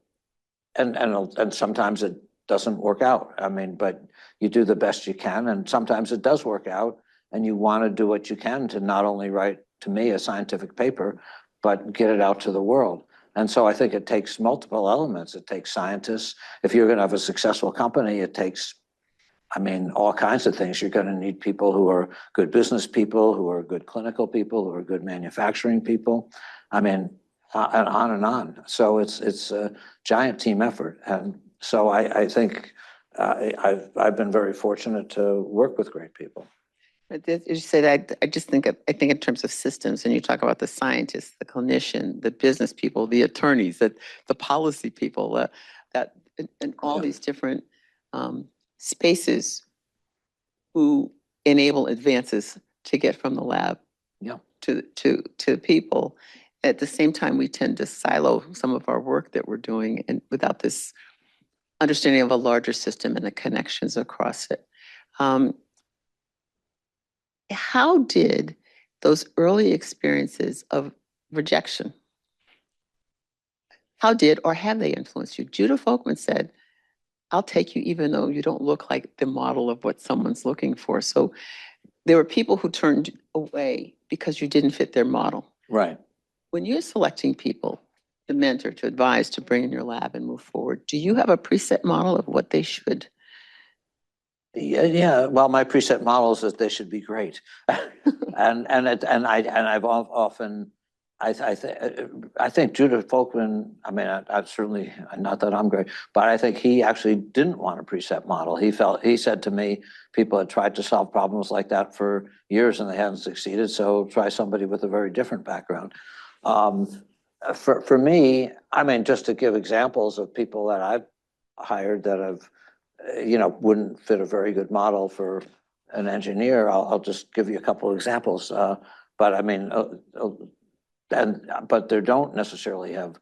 and sometimes it doesn't work out. I mean, but you do the best you can, and sometimes it does work out, and you want to do what you can to not only write, to me, a scientific paper, but get it out to the world. And so I think it takes multiple elements. It takes scientists. If you're going to have a successful company, it takes, I mean, all kinds of things. You're going to need people who are good business people, who are good clinical people, who are good manufacturing people. I mean, and on and on. So it's a giant team effort. And so I think I've been very fortunate to work with great people. But as you said, I just think I think in terms of systems, and you talk about the scientists, the clinician, the business people, the attorneys, the policy people, that and all these different spaces who enable advances to get from the lab Yeah. to people. At the same time, we tend to silo some of our work that we're doing, and without this understanding of a larger system and the connections across it. How did those early experiences of rejection, how did or have they influenced you? Judah Folkman said, I'll take you even though you don't look like the model of what someone's looking for. So there were people who turned away because you didn't fit their model. Right. When you're selecting people to mentor, to advise, to bring in your lab and move forward, do you have a preset model of what they should? Yeah. Well, my preset model is that they should be great, I've often I think Judah Folkman. I mean, I certainly not that I'm great, but I think he actually didn't want a preset model. He said to me, people had tried to solve problems like that for years and they hadn't succeeded. So try somebody with a very different background. For me, I mean, just to give examples of people that I've hired that have you know, wouldn't fit a very good model for an engineer. I'll just give you a couple of examples. But I mean, but they don't necessarily have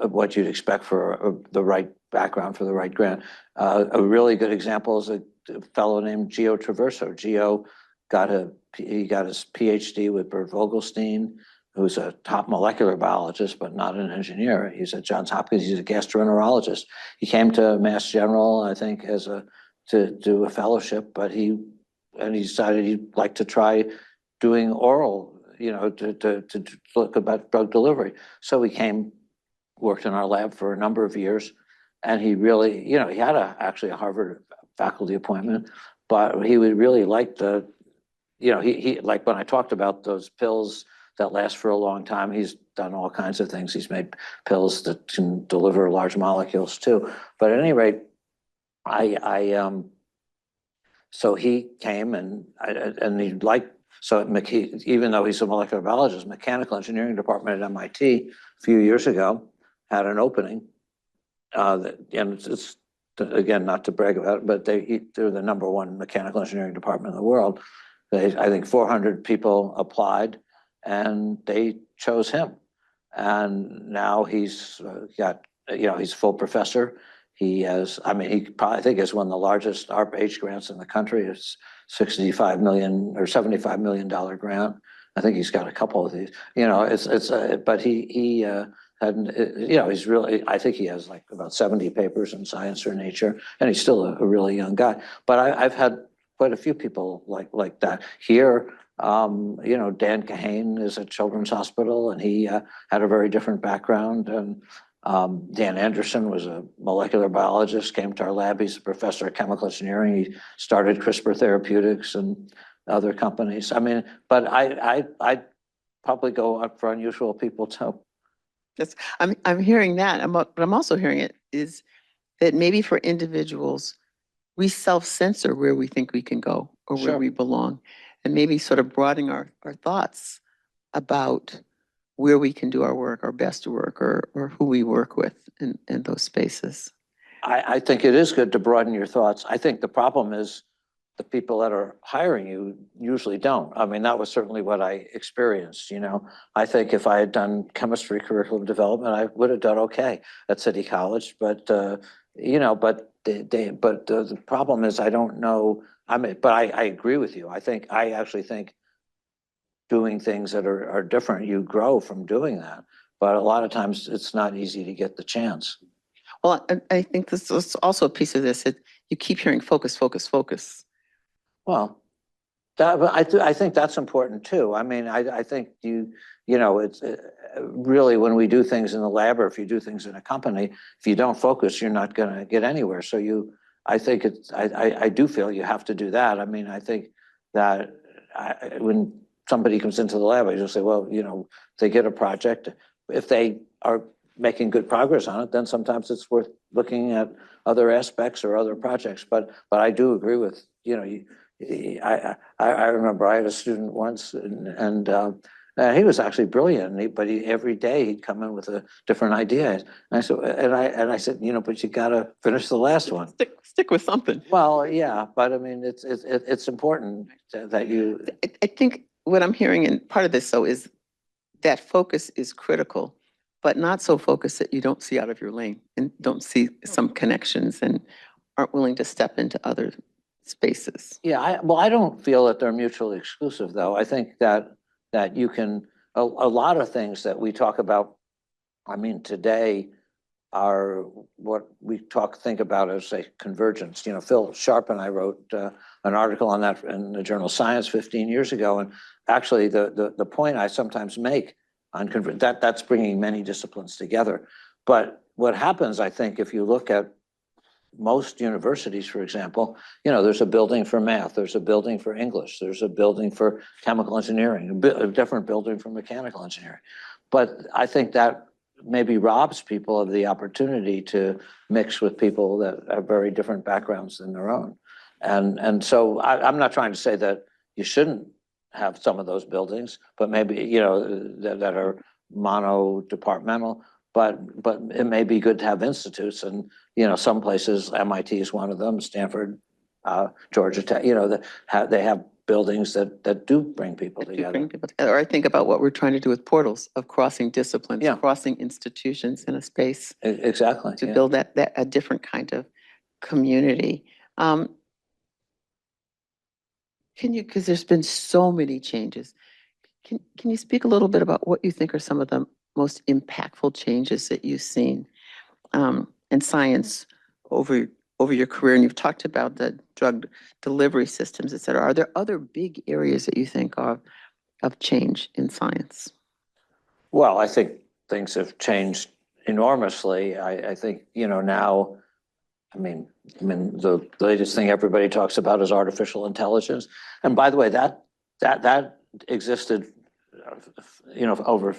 what you'd expect for the right background for the right grant. A really good example is a fellow named Gio Traverso. Gio he got his PhD with Bert Vogelstein, who's a top molecular biologist, but not an engineer. He's at Johns Hopkins. He's a gastroenterologist. He came to Mass General, I think, to do a fellowship, but he decided he'd like to try doing oral, you know, to look about drug delivery. So he came, worked in our lab for a number of years, and he really, you know, he had actually a Harvard faculty appointment, but he would really like you know, he like when I talked about those pills that last for a long time. He's done all kinds of things. He's made pills that can deliver large molecules too. But at any rate, so he came and he liked, so even though he's a molecular biologist, mechanical engineering department at MIT a few years ago had an opening. And it's again, not to brag about it, but they're the #1 mechanical engineering department in the world. I think 400 people applied and they chose him. And now he's got, you know, he's a full professor. He has, I mean, he probably, I think, has one of the largest ARPA-H grants in the country. It's $65 million or $75 million grant. I think he's got a couple of these, you know, but he hadn't, you know, he's really, I think he has like about 70 papers in Science or Nature, and he's still a really young guy. But I've had quite a few people like that here. You know, Dan Kahane is at Children's Hospital, and he had a very different background. And Dan Anderson was a molecular biologist, came to our lab. He's a professor of chemical engineering. He started CRISPR Therapeutics and other companies. I mean, but I'd probably go up for unusual people too. Yes, I'm hearing that, but I'm also hearing it is that maybe for individuals, we self-censor where we think we can go or where Sure. we belong, and maybe sort of broadening our thoughts about where we can do our work, our best work, or who we work with in those spaces. I think it is good to broaden your thoughts. I think the problem is the people that are hiring you usually don't. I mean, that was certainly what I experienced, you know. I think if I had done chemistry curriculum development, I would have done okay at City College, but but the problem is I don't know. I mean, but I agree with you. I actually think doing things that are different, you grow from doing that. But a lot of times it's not easy to get the chance. Well, I think this is also a piece of this. You keep hearing focus, focus, focus. Well, but I think that's important too. I mean, I think it's really when we do things in the lab or if you do things in a company, if you don't focus, you're not going to get anywhere. So I do feel you have to do that. I mean, I think that when somebody comes into the lab, I just say, well, they get a project. If they are making good progress on it, then sometimes it's worth looking at other aspects or other projects. But I do agree with, I remember I had a student once and he was actually brilliant, but every day he'd come in with a different idea. And I said, but you got to finish the last one. Stick with something. Well, yeah, but I mean, it's important that you. I think what I'm hearing, and part of this though, is that focus is critical, but not so focused that you don't see out of your lane and don't see some connections and aren't willing to step into other spaces. Yeah, I don't feel that they're mutually exclusive, though. I think that you can a lot of things that we talk about. I mean, today are what we think about as say convergence. Phil Sharp and I wrote an article on that in the journal Science 15 years ago, and actually the point I sometimes make on that's bringing many disciplines together. But what happens, I think, if you look at most universities, for example, there's a building for math, there's a building for English, there's a building for chemical engineering, a different building for mechanical engineering. But I think that maybe robs people of the opportunity to mix with people that have very different backgrounds than their own. And so I'm not trying to say that you shouldn't have some of those buildings, but maybe, that are mono-departmental. But it may be good to have institutes, and some places, MIT is one of them, Stanford, Georgia Tech. They have buildings that do bring people together. Or I think about what we're trying to do with portals of crossing disciplines, Yeah. crossing institutions in a space. Exactly. To build that a different kind of community. Because there's been so many changes. Can you speak a little bit about what you think are some of the most impactful changes that you've seen in science over your career? And you've talked about the drug delivery systems, et cetera. Are there other big areas that you think of change in science? Well, I think things have changed enormously. I think, now, I mean, the latest thing everybody talks about is artificial intelligence. And by the way, that existed, over,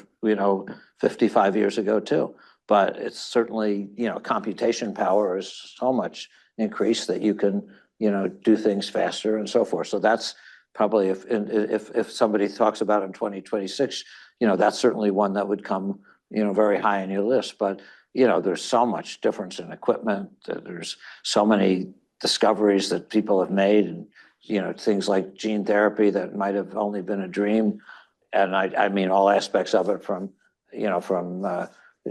55 years ago too. But it's certainly, computation power is so much increased that you can, do things faster and so forth. So that's probably if somebody talks about in 2026, that's certainly one that would come, very high on your list. But there's so much difference in equipment. There's so many discoveries that people have made, and things like gene therapy that might have only been a dream. And I mean all aspects of it, from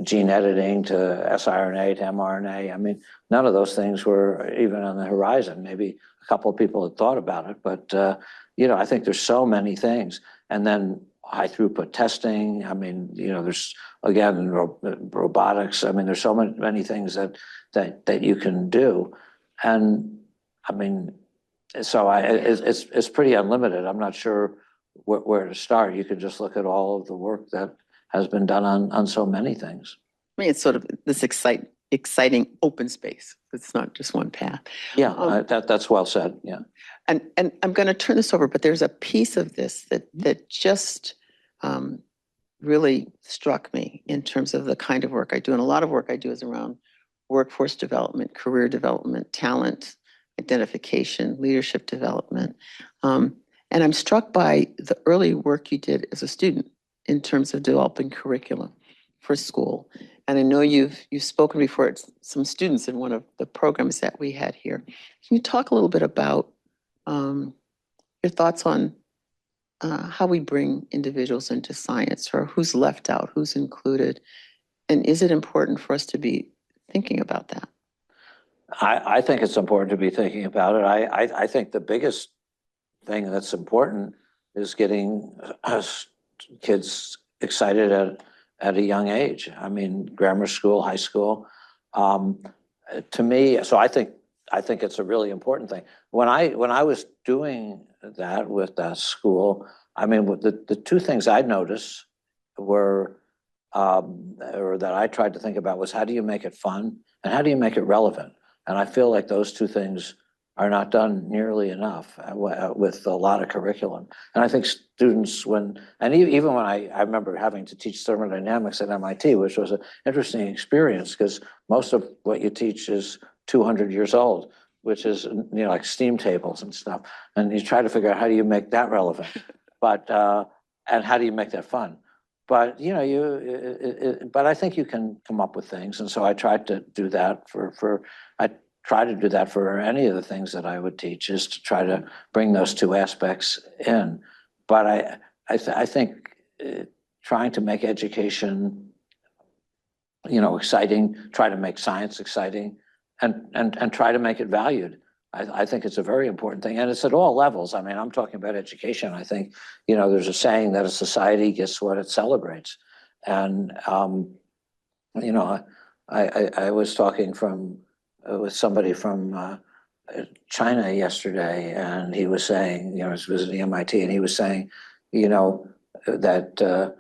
gene editing to siRNA to mRNA. I mean, none of those things were even on the horizon. Maybe a couple of people had thought about it, but I think there's so many things. And then high throughput testing. I mean, there's again robotics. I mean, there's so many things that you can do, and I mean, so it's pretty unlimited. I'm not sure where to start. You could just look at all of the work that has been done on so many things. I mean, it's sort of this exciting open space. It's not just one path. Yeah, that's well said. Yeah. And I'm going to turn this over, but there's a piece of this that just really struck me in terms of the kind of work I do. And a lot of work I do is around workforce development, career development, talent identification, leadership development. And I'm struck by the early work you did as a student in terms of developing curriculum for school. And I know you've spoken before at some students in one of the programs that we had here. Can you talk a little bit about your thoughts on how we bring individuals into science, or who's left out, who's included? And is it important for us to be thinking about that? I think it's important to be thinking about it. I think the biggest thing that's important is getting us kids excited at a young age. I mean, grammar school, high school. To me, so I think it's a really important thing. When I was doing that with that school, I mean, the two things I noticed were, or that I tried to think about, was how do you make it fun and how do you make it relevant? And I feel like those two things are not done nearly enough with a lot of curriculum. And I think students, even when I remember having to teach thermodynamics at MIT, which was an interesting experience because most of what you teach is 200 years old, which is, like steam tables and stuff. And you try to figure out how do you make that relevant, and how do you make that fun? But but I think you can come up with things, and so I tried to do that I try to do that for any of the things that I would teach, is to try to bring those two aspects in. But I think trying to make education, exciting, try to make science exciting, and try to make it valued. I think it's a very important thing, and it's at all levels. I mean, I'm talking about education. I think, there's a saying that a society gets what it celebrates. And, I was talking with somebody from China yesterday, and he was saying, I was visiting MIT, and he was saying, that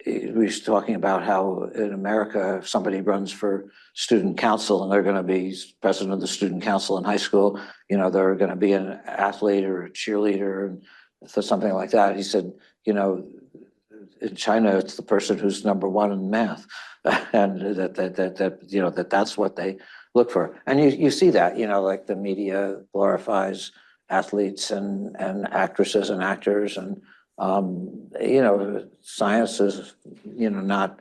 we was talking about how in America, if somebody runs for student council and they're going to be president of the student council in high school, they're going to be an athlete or a cheerleader and something like that. He said, in China, it's the person who's number one in math, and that's what they look for. And you see that, like the media glorifies athletes and actresses and actors, and science is, not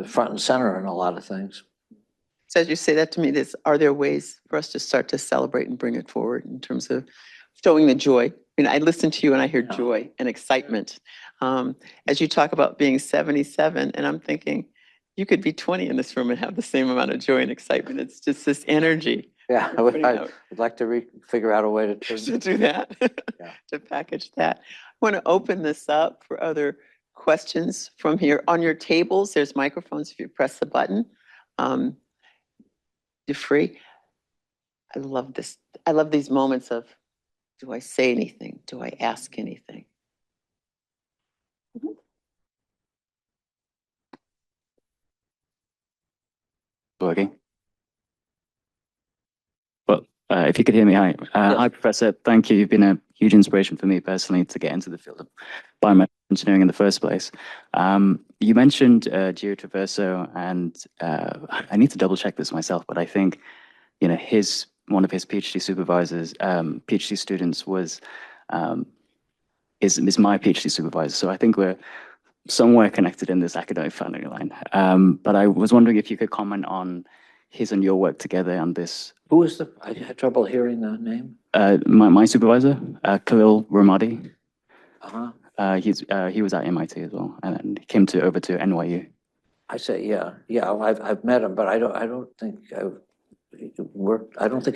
front and center in a lot of things. So as you say that to me, are there ways for us to start to celebrate and bring it forward in terms of showing the joy? I listen to you and I hear joy and excitement. As you talk about being 77, and I'm thinking, you could be 20 in this room and have the same amount of joy and excitement. It's just this energy. Yeah, I would like to figure out a way to do that, to package that. I want to open this up for other questions from here. On your tables, there's microphones. If you press the button, you're free. I love this. I love these moments of, do I say anything? Do I ask anything? Working. Well, if you could hear me, hi. Yes. Hi, Professor. Thank you. You've been a huge inspiration for me personally to get into the field of biomedical engineering in the first place. You mentioned Geo-Traverso, and I need to double check this myself, but I think, one of his PhD supervisors, PhD students is my PhD supervisor. So I think we're somewhere connected in this academic family line. But I was wondering if you could comment on his and your work together on this. Who is I had trouble hearing the name. My supervisor, Khalil Ramadi. Uh-huh. He was at MIT as well, and then he came over to NYU. I say, yeah. I've met him, but I don't think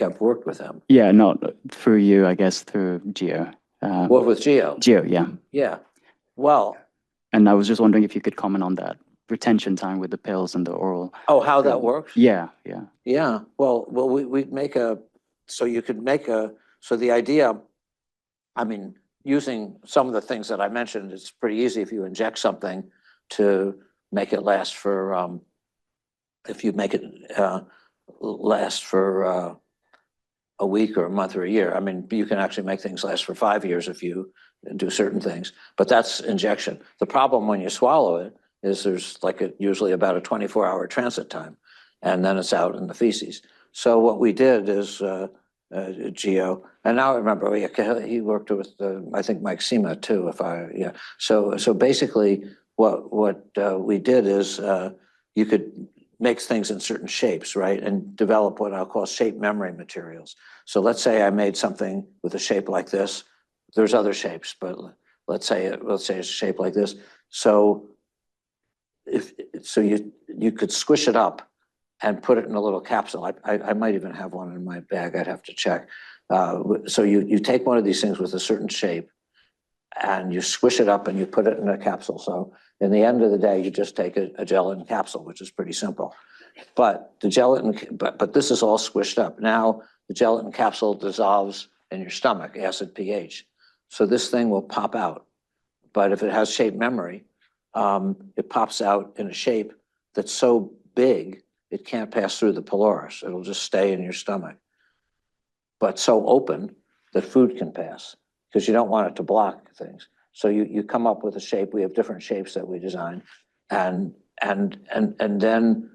I've worked with him. Yeah, not through you, I guess, through Geo. What, with Geo? Geo, yeah. Yeah. Well. And I was just wondering if you could comment on that retention time with the pills and the oral. Oh, how that works? Yeah. Yeah. Well, we'd make so the idea, I mean, using some of the things that I mentioned, it's pretty easy if you inject something to make it last for, if you make it last for a week or a month or a year. I mean, you can actually make things last for 5 years if you do certain things, but that's injection. The problem when you swallow it is there's usually about a 24-hour transit time, and then it's out in the feces. So what we did is Geo, and now I remember he worked with I think Mike Sema too. So basically what we did is you could make things in certain shapes, right, and develop what I'll call shape memory materials. So let's say I made something with a shape like this. There's other shapes, but let's say it's a shape like this. So you could squish it up and put it in a little capsule. I might even have one in my bag. I'd have to check. So you take one of these things with a certain shape and you squish it up and you put it in a capsule. So in the end of the day, you just take a gelatin capsule, which is pretty simple. But the gelatin, but this is all squished up. Now the gelatin capsule dissolves in your stomach, acid pH. So this thing will pop out. But if it has shape memory, it pops out in a shape that's so big, it can't pass through the pylorus. It'll just stay in your stomach. But so open that food can pass, because you don't want it to block things. So you come up with a shape. We have different shapes that we design, and then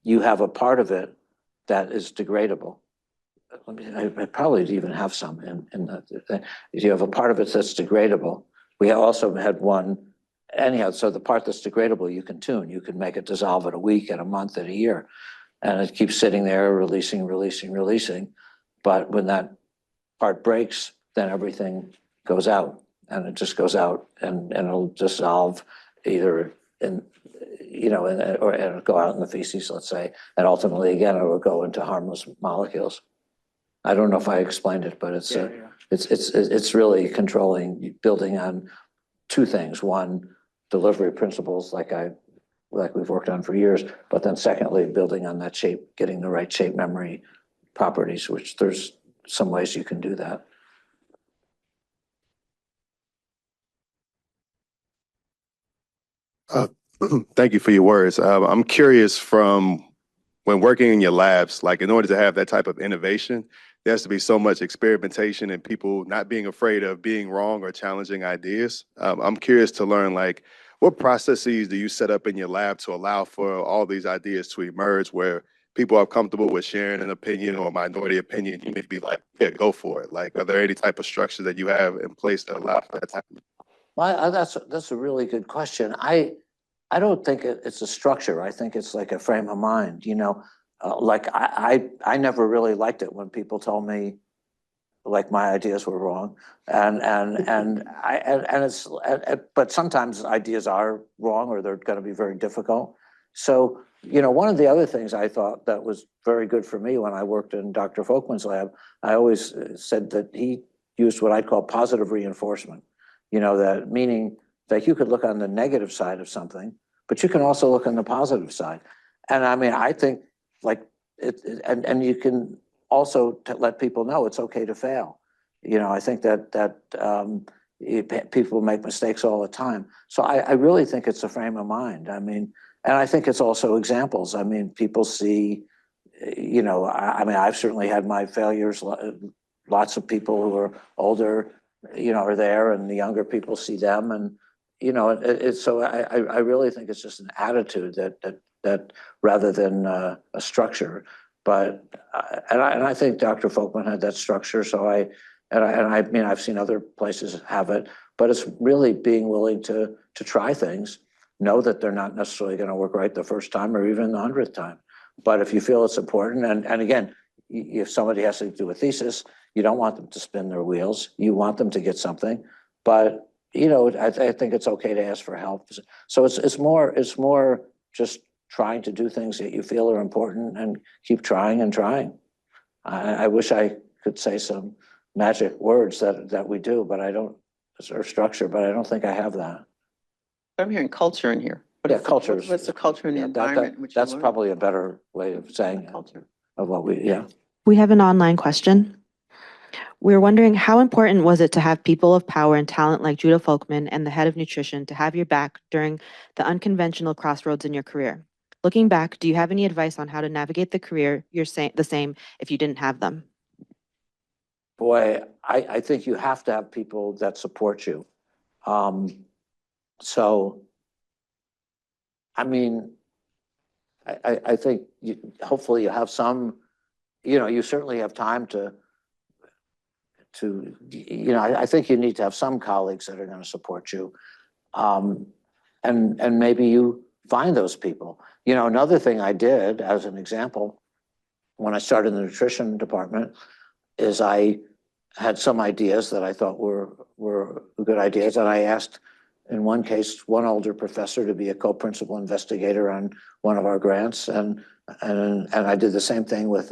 you have a part of it that is degradable. I probably even have some in the. You have a part of it that's degradable. We also had one. Anyhow, so the part that's degradable, you can tune. You can make it dissolve in a week, in a month, in a year, and it keeps sitting there, releasing. But when that part breaks, then everything goes out, and it just goes out, and it'll dissolve either in, or it'll go out in the feces, let's say, and ultimately again it will go into harmless molecules. I don't know if I explained it, but it's really controlling, building on two things. One, delivery principles like we've worked on for years, but then secondly, building on that shape, getting the right shape memory properties, which there's some ways you can do that. Thank you for your words. I'm curious, from when working in your labs, like in order to have that type of innovation, there has to be so much experimentation and people not being afraid of being wrong or challenging ideas. I'm curious to learn, like, what processes do you set up in your lab to allow for all these ideas to emerge where people are comfortable with sharing an opinion or a minority opinion? You may be like, yeah, go for it. Like, are there any type of structure that you have in place that allow for that type of? Well, that's a really good question. I don't think it's a structure. I think it's like a frame of mind. Like I never really liked it when people told me like my ideas were wrong, but sometimes ideas are wrong or they're going to be very difficult. So one of the other things I thought that was very good for me when I worked in Dr. Folkman's lab, I always said that he used what I'd call positive reinforcement. That meaning that you could look on the negative side of something, but you can also look on the positive side. And I mean, I think like and you can also let people know it's okay to fail. I think that people make mistakes all the time. So I really think it's a frame of mind. I mean, and I think it's also examples. I mean, people see, I mean, I've certainly had my failures. Lots of people who are older, are there, and the younger people see them, and so I really think it's just an attitude that rather than a structure. But and I think Dr. Folkman had that structure. So I mean, I've seen other places have it, but it's really being willing to try things, know that they're not necessarily going to work right the first time or even the 100th time. But if you feel it's important, and again, if somebody has to do a thesis, you don't want them to spin their wheels. You want them to get something, but I think it's okay to ask for help. So it's more just trying to do things that you feel are important and keep trying and trying. I wish I could say some magic words that we do, but I don't, or structure, but I don't think I have that. I'm hearing culture in here. Culture. What's the culture in the environment? That's probably a better way of saying culture of what we, yeah. We have an online question. We're wondering, how important was it to have people of power and talent like Judah Folkman and the head of nutrition to have your back during the unconventional crossroads in your career? Looking back, do you have any advice on how to navigate the career the same if you didn't have them? Boy, I think you have to have people that support you. So, I mean, I think hopefully you have some, you certainly have time to, I think you need to have some colleagues that are going to support you. And maybe you find those people. Another thing I did as an example, when I started in the nutrition department, is I had some ideas that I thought were good ideas. And I asked in one case, one older professor to be a co-principal investigator on one of our grants. And I did the same thing with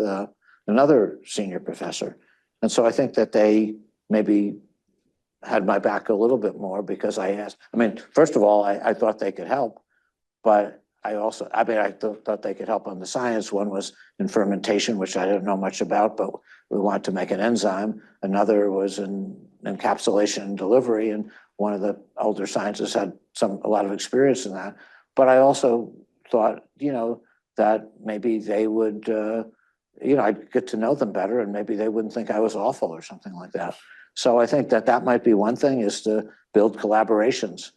another senior professor. And so I think that they maybe had my back a little bit more because I asked, I mean, first of all, I thought they could help, but I thought they could help on the science. One was in fermentation, which I didn't know much about, but we wanted to make an enzyme. Another was in encapsulation and delivery, and one of the older scientists had a lot of experience in that. But I also thought, that maybe they would, I'd get to know them better, and maybe they wouldn't think I was awful or something like that. So I think that might be one thing, is to build collaborations.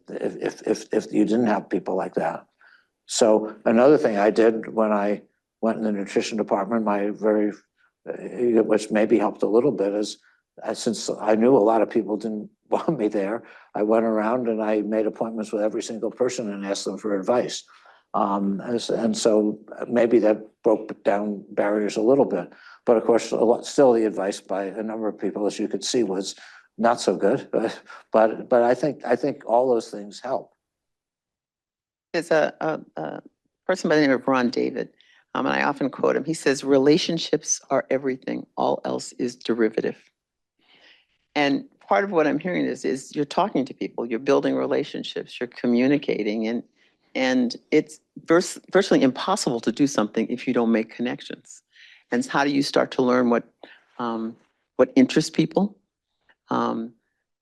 If you didn't have people like that. So another thing I did when I went in the nutrition department, which maybe helped a little bit, is since I knew a lot of people didn't want me there, I went around and I made appointments with every single person and asked them for advice. And so maybe that broke down barriers a little bit. But of course, still the advice by a number of people, as you could see, was not so good. But I think all those things help. There's a person by the name of Ron David, and I often quote him. He says, relationships are everything. All else is derivative. And part of what I'm hearing is you're talking to people, you're building relationships, you're communicating, and it's virtually impossible to do something if you don't make connections. And how do you start to learn what interests people,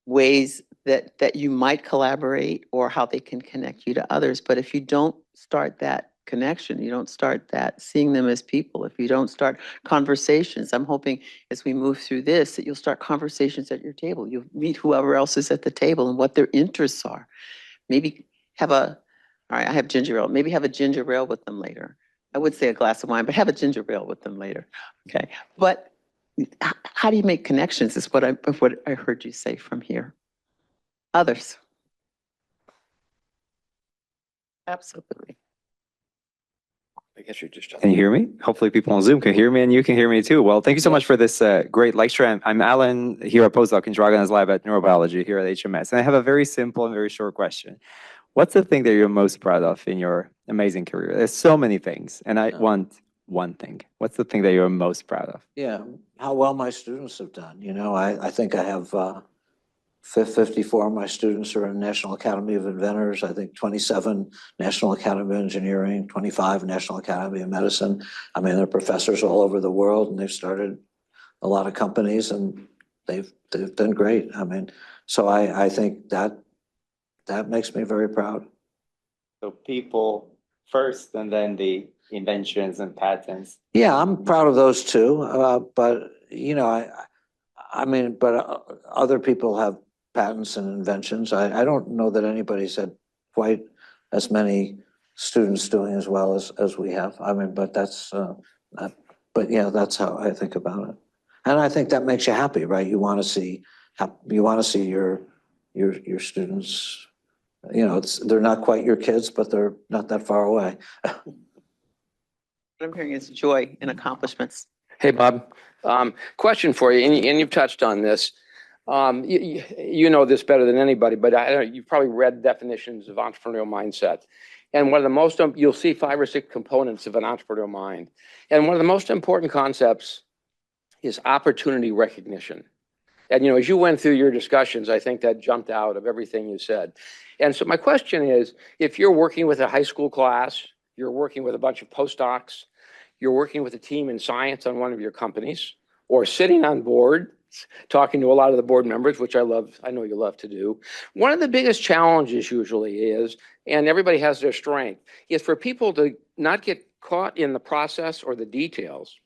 ways that you might collaborate, or how they can connect you to others. But if you don't start that connection, you don't start that seeing them as people, if you don't start conversations, I'm hoping as we move through this that you'll start conversations at your table. You'll meet whoever else is at the table and what their interests are. Maybe all right, I have ginger ale. Maybe have a ginger ale with them later. I would say a glass of wine, but have a ginger ale with them later. Okay. But how do you make connections is what I heard you say from here. Others. Absolutely. I guess you're just. Can you hear me? Hopefully people on Zoom can hear me and you can hear me too. Well, thank you so much for this great lecture. I'm Alan, here a postdoc in Dragons Lab at Neurobiology here at HMS. And I have a very simple and very short question. What's the thing that you're most proud of in your amazing career? There's so many things, and I want one thing. What's the thing that you're most proud of? Yeah, how well my students have done. I think I have 54 of my students are in National Academy of Inventors. I think 27 National Academy of Engineering, 25 National Academy of Medicine. I mean, they're professors all over the world, and they've started a lot of companies, and they've done great. I mean, so I think that makes me very proud. So people first, and then the inventions and patents. Yeah, I'm proud of those too. But other people have patents and inventions. I don't know that anybody's had quite as many students doing as well as we have. I mean, but that's that's how I think about it. And I think that makes you happy, right? You want to see your students. They're not quite your kids, but they're not that far away. What I'm hearing is joy and accomplishments. Hey, Bob. Question for you, and you've touched on this. You know this better than anybody, but you've probably read definitions of entrepreneurial mindset. And one of the most, you'll see 5 or 6 components of an entrepreneurial mind. And one of the most important concepts is opportunity recognition. And, as you went through your discussions, I think that jumped out of everything you said. And so my question is, if you're working with a high school class, you're working with a bunch of postdocs, you're working with a team in science on one of your companies, or sitting on board, talking to a lot of the board members, which I know you love to do. One of the biggest challenges usually is, and everybody has their strength, is for people to not get caught in the process or the details,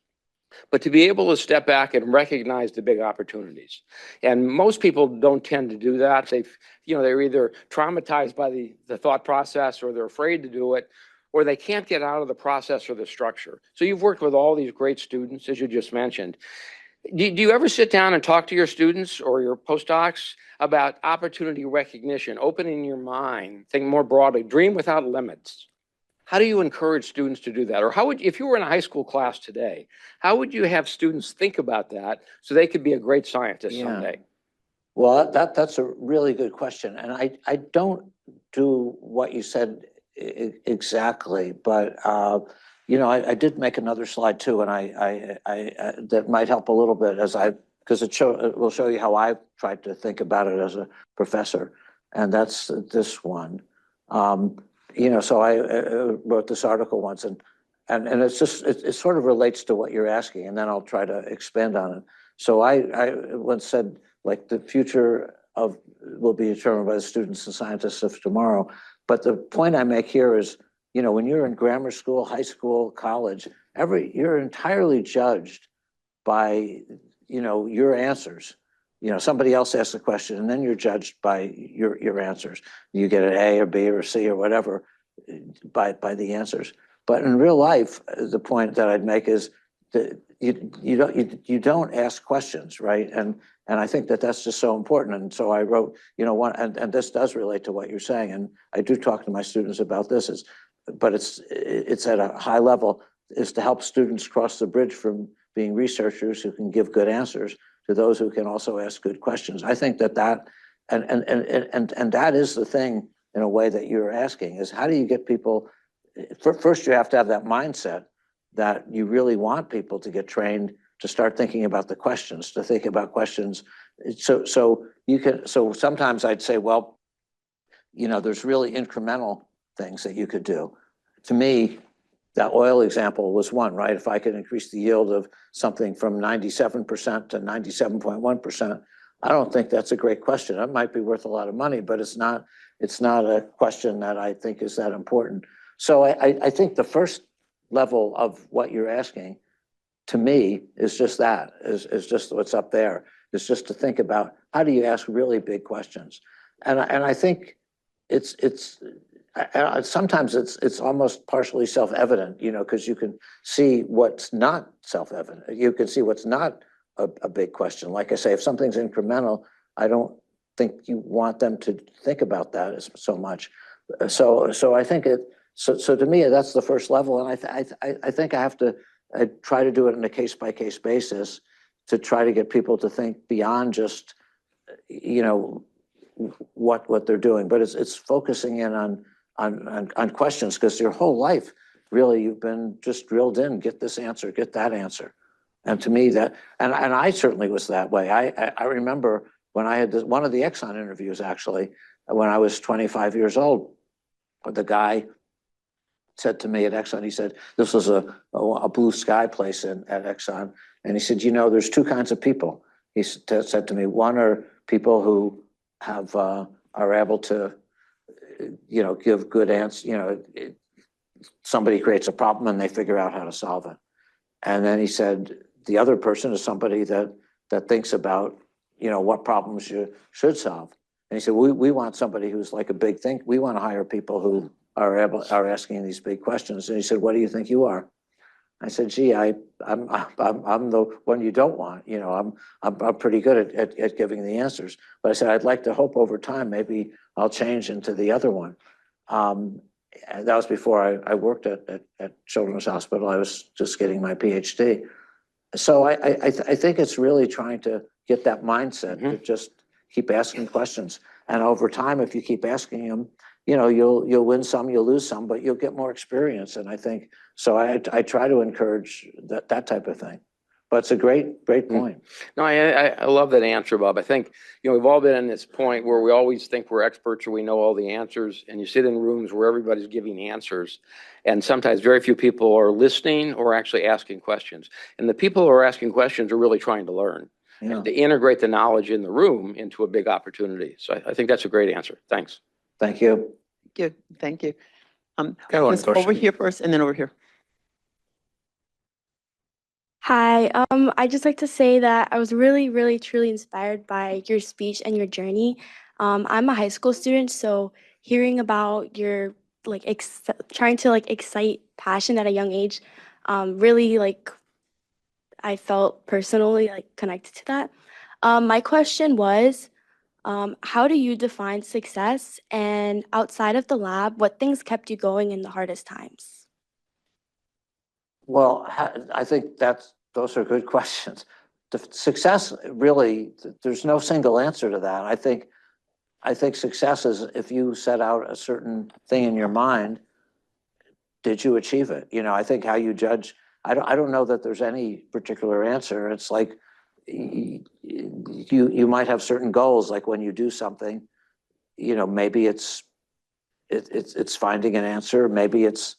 but to be able to step back and recognize the big opportunities. And most people don't tend to do that. They're either traumatized by the thought process, or they're afraid to do it, or they can't get out of the process or the structure. So you've worked with all these great students, as you just mentioned. Do you ever sit down and talk to your students or your postdocs about opportunity recognition, opening your mind, think more broadly, dream without limits? How do you encourage students to do that? Or if you were in a high school class today, how would you have students think about that so they could be a great scientist someday? Well, that's a really good question. And I don't do what you said exactly, but, you know, I did make another slide too, and that might help a little bit because it will show you how I tried to think about it as a professor. And that's this one. You know, so I wrote this article once, and it's just, it sort of relates to what you're asking, and then I'll try to expand on it. So I once said, like, the future will be determined by the students and scientists of tomorrow. But the point I make here is, you know, when you're in grammar school, high school, college, you're entirely judged by, you know, your answers. You know, somebody else asks a question, and then you're judged by your answers. You get an A or B or C or whatever by the answers. But in real life, the point that I'd make is that you don't ask questions, right? And I think that that's just so important. And so I wrote, you know, and this does relate to what you're saying. And I do talk to my students about this, but it's at a high level, is to help students cross the bridge from being researchers who can give good answers to those who can also ask good questions. I think that and that is the thing, in a way, that you're asking, is how do you get people, first you have to have that mindset that you really want people to get trained to start thinking about the questions, to think about questions. So sometimes I'd say, well, you know, there's really incremental things that you could do. To me, that oil example was one, right? If I could increase the yield of something from 97% to 97.1%, I don't think that's a great question. It might be worth a lot of money, but it's not a question that I think is that important. So I think the first level of what you're asking, to me, is just that, is just what's up there. It's just to think about, how do you ask really big questions? And I think sometimes it's almost partially self-evident, you know, because you can see what's not self-evident. You can see what's not a big question. Like I say, if something's incremental, I don't think you want them to think about that as so much. So I think so to me, that's the first level. And I think I try to do it on a case-by-case basis to try to get people to think beyond just, you know, what they're doing. But it's focusing in on questions, because your whole life, really, you've been just drilled in, get this answer, get that answer. And to me, and I certainly was that way. I remember when I had one of the Exxon interviews, actually, when I was 25 years old, the guy said to me at Exxon, he said, this was a blue sky place at Exxon. And he said, you know, there's two kinds of people. He said to me, one are people who are able to, you know, give good answers. You know, somebody creates a problem and they figure out how to solve it. And then he said, the other person is somebody that thinks about, you know, what problems you should solve. And he said, we want somebody who's like a big think. We want to hire people who are asking these big questions. And he said, what do you think you are? I said, gee, I'm the one you don't want. You know, I'm pretty good at giving the answers. But I said, I'd like to hope over time, maybe I'll change into the other one. And that was before I worked at Children's Hospital. I was just getting my PhD. So I think it's really trying to get that mindset to just keep asking questions. And over time, if you keep asking them, you know, you'll win some, you'll lose some, but you'll get more experience. And I think, so I try to encourage that type of thing. But it's a great point. No, I love that answer, Bob. I think, you know, we've all been in this point where we always think we're experts or we know all the answers, and you sit in rooms where everybody's giving answers. And sometimes very few people are listening or actually asking questions. And the people who are asking questions are really trying to learn and to integrate the knowledge in the room into a big opportunity. So I think that's a great answer. Thanks. Thank you. Good, thank you. Got one Just question. over here first and then over here. Hi, I'd just like to say that I was really, really, truly inspired by your speech and your journey. I'm a high school student, so hearing about your trying to excite passion at a young age, really I felt personally connected to that. My question was, how do you define success? And outside of the lab, what things kept you going in the hardest times? Well, I think those are good questions. the success really, there's no single answer to that. I think success is if you set out a certain thing in your mind, did you achieve it? You know, I think how you judge, I don't know that there's any particular answer. It's like you might have certain goals, like when you do something, you know, maybe it's finding an answer, maybe it's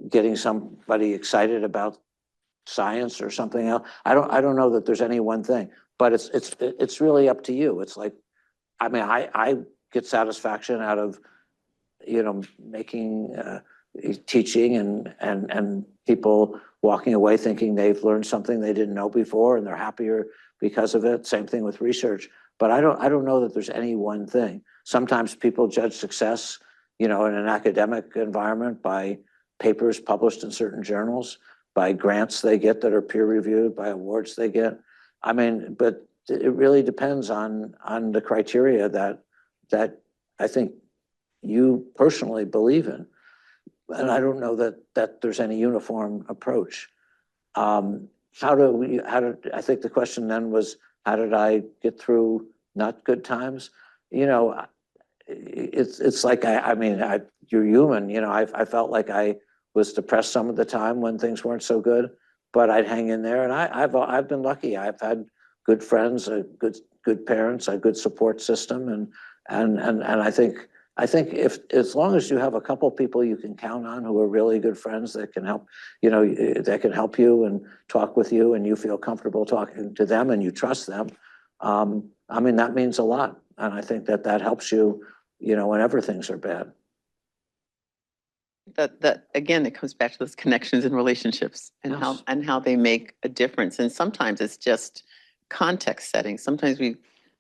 getting somebody excited about science or something else. I don't know that there's any one thing, but it's really up to you. It's like, I mean, I get satisfaction out of, you know, making teaching and people walking away thinking they've learned something they didn't know before and they're happier because of it. Same thing with research. But I don't know that there's any one thing. Sometimes people judge success, you know, in an academic environment by papers published in certain journals, by grants they get that are peer reviewed, by awards they get. I mean, but it really depends on the criteria that I think you personally believe in. And I don't know that there's any uniform approach. I think the question then was, how did I get through not good times? You know, it's like, you're human, you know, I felt like I was depressed some of the time when things weren't so good, but I'd hang in there. And I've been lucky. I've had good friends, good parents, a good support system. And I think if, as long as you have a couple people you can count on who are really good friends that can help, you know, that can help you and talk with you and you feel comfortable talking to them and you trust them, I mean, that means a lot. And I think that helps you, you know, whenever things are bad. That again, it comes back to those connections and relationships and Yes. how they make a difference. And sometimes it's just context setting. Sometimes we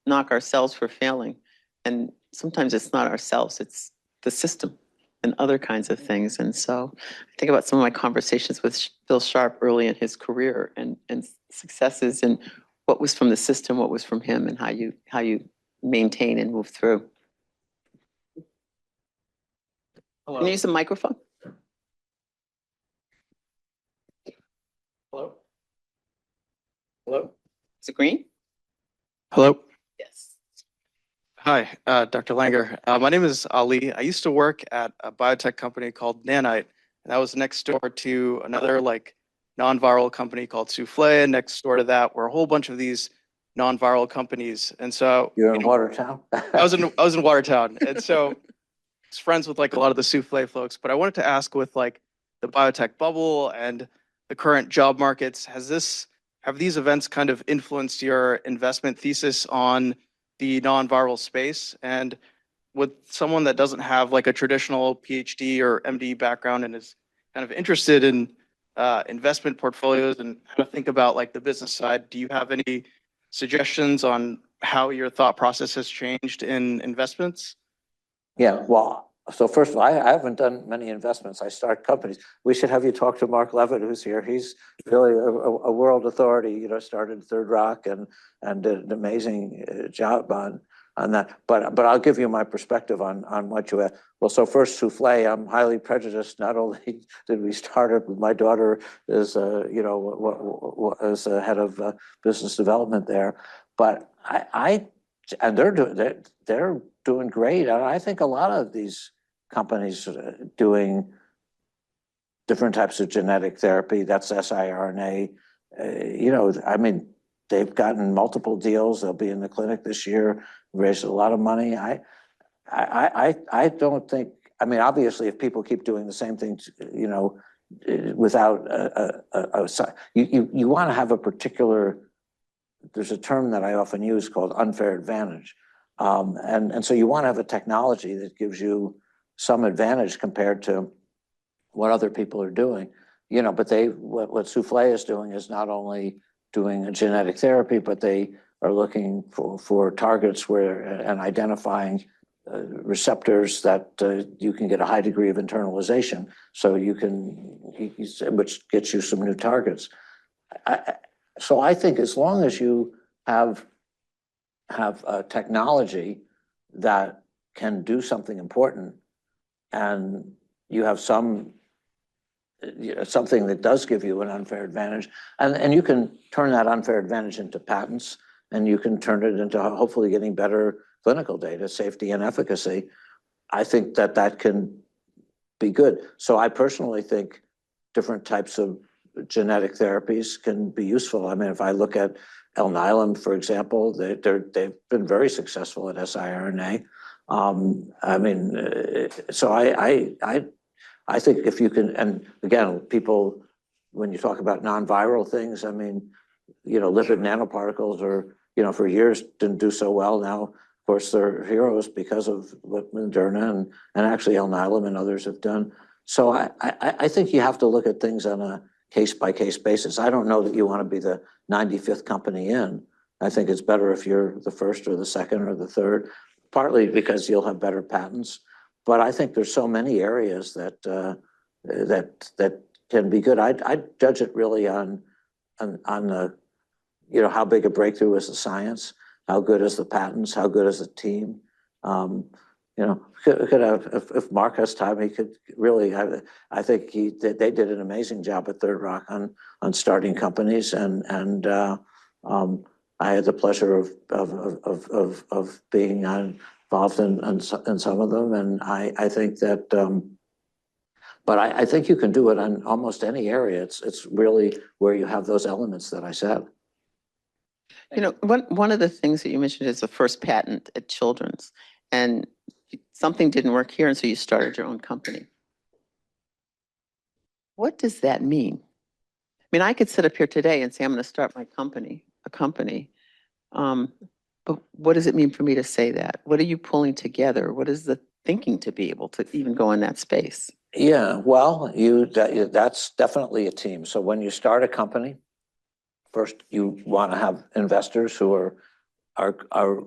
knock ourselves for failing, and sometimes it's not ourselves, it's the system and other kinds of things. And so I think about some of my conversations with Bill Sharp early in his career and successes and what was from the system, what was from him, and how you maintain and move through. Hello. Can you use the microphone? Hello. Hello. Is it green? Hello. Yes. Hi, Dr. Langer. My name is Ali. I used to work at a biotech company called Nanite, and that was next door to another like non-viral company called Souffle. And next door to that were a whole bunch of these non-viral companies. And so You're in Watertown? I was in Watertown, and so I was friends with like a lot of the Souffle folks. But I wanted to ask, with like the biotech bubble and the current job markets, have these events kind of influenced your investment thesis on the non-viral space? And with someone that doesn't have like a traditional PhD or MD background and is kind of interested in investment portfolios and how to think about like the business side, do you have any suggestions on how your thought process has changed in investments? Yeah, well, so first of all, I haven't done many investments. I start companies. We should have you talk to Mark Levitt, who's here. He's really a world authority, you know, started Third Rock and did an amazing job on that. But I'll give you my perspective on what you asked. Well, so first, Souffle, I'm highly prejudiced. Not only did we start it, my daughter is, you know, is head of business development there. But and they're doing great. And I think a lot of these companies doing different types of genetic therapy, that's siRNA, you know, I mean, they've gotten multiple deals. They'll be in the clinic this year, raised a lot of money. I don't think, I mean, obviously, if people keep doing the same thing, you know, without you want to have a particular, there's a term that I often use called unfair advantage. And so you want to have a technology that gives you some advantage compared to what other people are doing, you know, but what Souffle is doing is not only doing a genetic therapy, but they are looking for targets and identifying receptors that you can get a high degree of internalization. So which gets you some new targets. So I think as long as you have a technology that can do something important and you have some something that does give you an unfair advantage. And you can turn that unfair advantage into patents, and you can turn it into hopefully getting better clinical data, safety and efficacy. I think that can be good. So I personally think different types of genetic therapies can be useful. I mean, if I look at Alnylam, for example, they've been very successful at siRNA. I mean, so I think if you can, and again, people, when you talk about non-viral things, I mean, lipid nanoparticles are, for years didn't do so well. Now, of course, they're heroes because of what Moderna and actually Alnylam and others have done. So I think you have to look at things on a case-by-case basis. I don't know that you want to be the 95th company in. I think it's better if you're the first or the second or the third, partly because you'll have better patents. But I think there's so many areas that that can be good. I judge it really on the, how big a breakthrough is the science, how good is the patents, how good is the team. Could have, if Mark has time, he could really. I think they did an amazing job at Third Rock on starting companies, and I had the pleasure of being involved in some of them, and I think that. But I think you can do it on almost any area. It's really where you have those elements that I said. One of the things that you mentioned is the first patent at Children's, and something didn't work here, and so you started your own company. What does that mean? I mean, I could sit up here today and say, I'm going to start my company, a company. But what does it mean for me to say that? What are you pulling together? What is the thinking to be able to even go in that space? Yeah, well, that's definitely a team. So when you start a company, first you want to have investors who are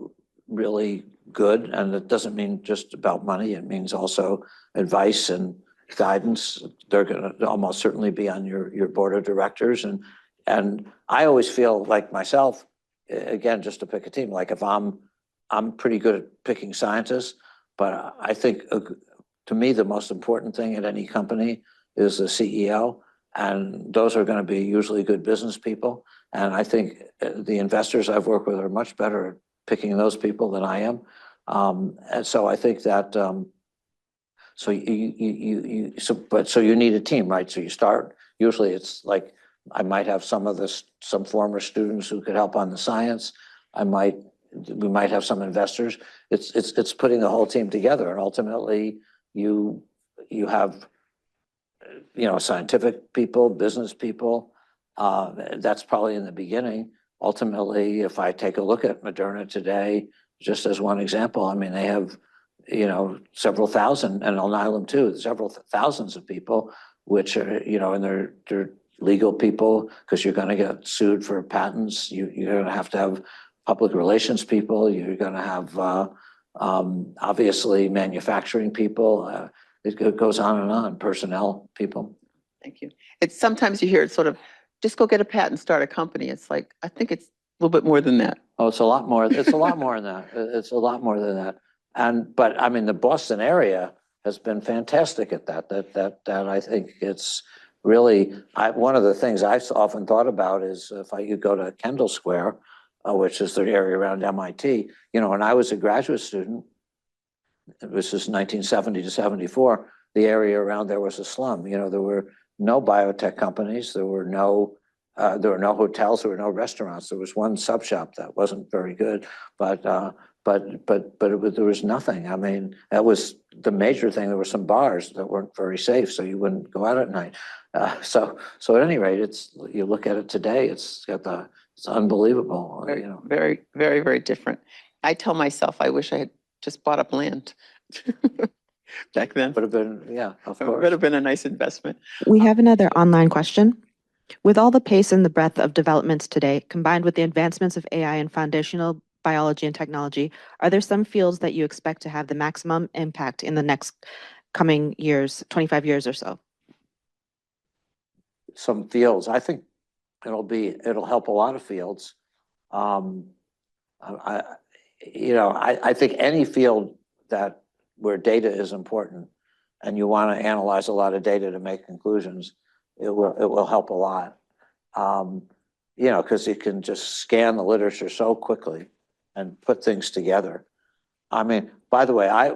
really good, and it doesn't mean just about money. It means also advice and guidance. They're going to almost certainly be on your board of directors, and I always feel like myself, again, just to pick a team, like if I'm pretty good at picking scientists, but I think to me the most important thing at any company is the CEO, and those are going to be usually good business people. And I think the investors I've worked with are much better at picking those people than I am. And so I think that so you need a team, right? So you start, usually it's like I might have some former students who could help on the science. We might have some investors. It's putting the whole team together, and ultimately you have scientific people, business people. That's probably in the beginning. Ultimately, if I take a look at Moderna today, just as one example, I mean, they have, several thousand, and Alnylam too, several thousands of people, which are, and they're legal people, because you're going to get sued for patents. You're going to have public relations people. You're going to have, obviously, manufacturing people. It goes on, personnel people. Thank you. It's sometimes you hear it sort of, just go get a patent, start a company. It's like, I think it's a little bit more than that. Oh, it's a lot more. It's a lot more than that. It's a lot more than that. But I mean, the Boston area has been fantastic at that. That I think it's really, one of the things I've often thought about is if you go to Kendall Square, which is the area around MIT, when I was a graduate student, this is 1970 to 74, the area around there was a slum. There were no biotech companies. There were no hotels. There were no restaurants. There was one sub shop that wasn't very good, but there was nothing. I mean, that was the major thing. There were some bars that weren't very safe, so you wouldn't go out at night. So at any rate, you look at it today. It's unbelievable. Very, very, very, very different. I tell myself I wish I had just bought up land back then. Would have been, yeah, of course. It would have been a nice investment. We have another online question. With all the pace and the breadth of developments today, combined with the advancements of AI and foundational biology and technology, are there some fields that you expect to have the maximum impact in the next coming years, 25 years or so? Some fields. I think it'll help a lot of fields. I think any field where data is important, and you want to analyze a lot of data to make conclusions, it will help a lot. You know, because you can just scan the literature so quickly and put things together. I mean, by the way, I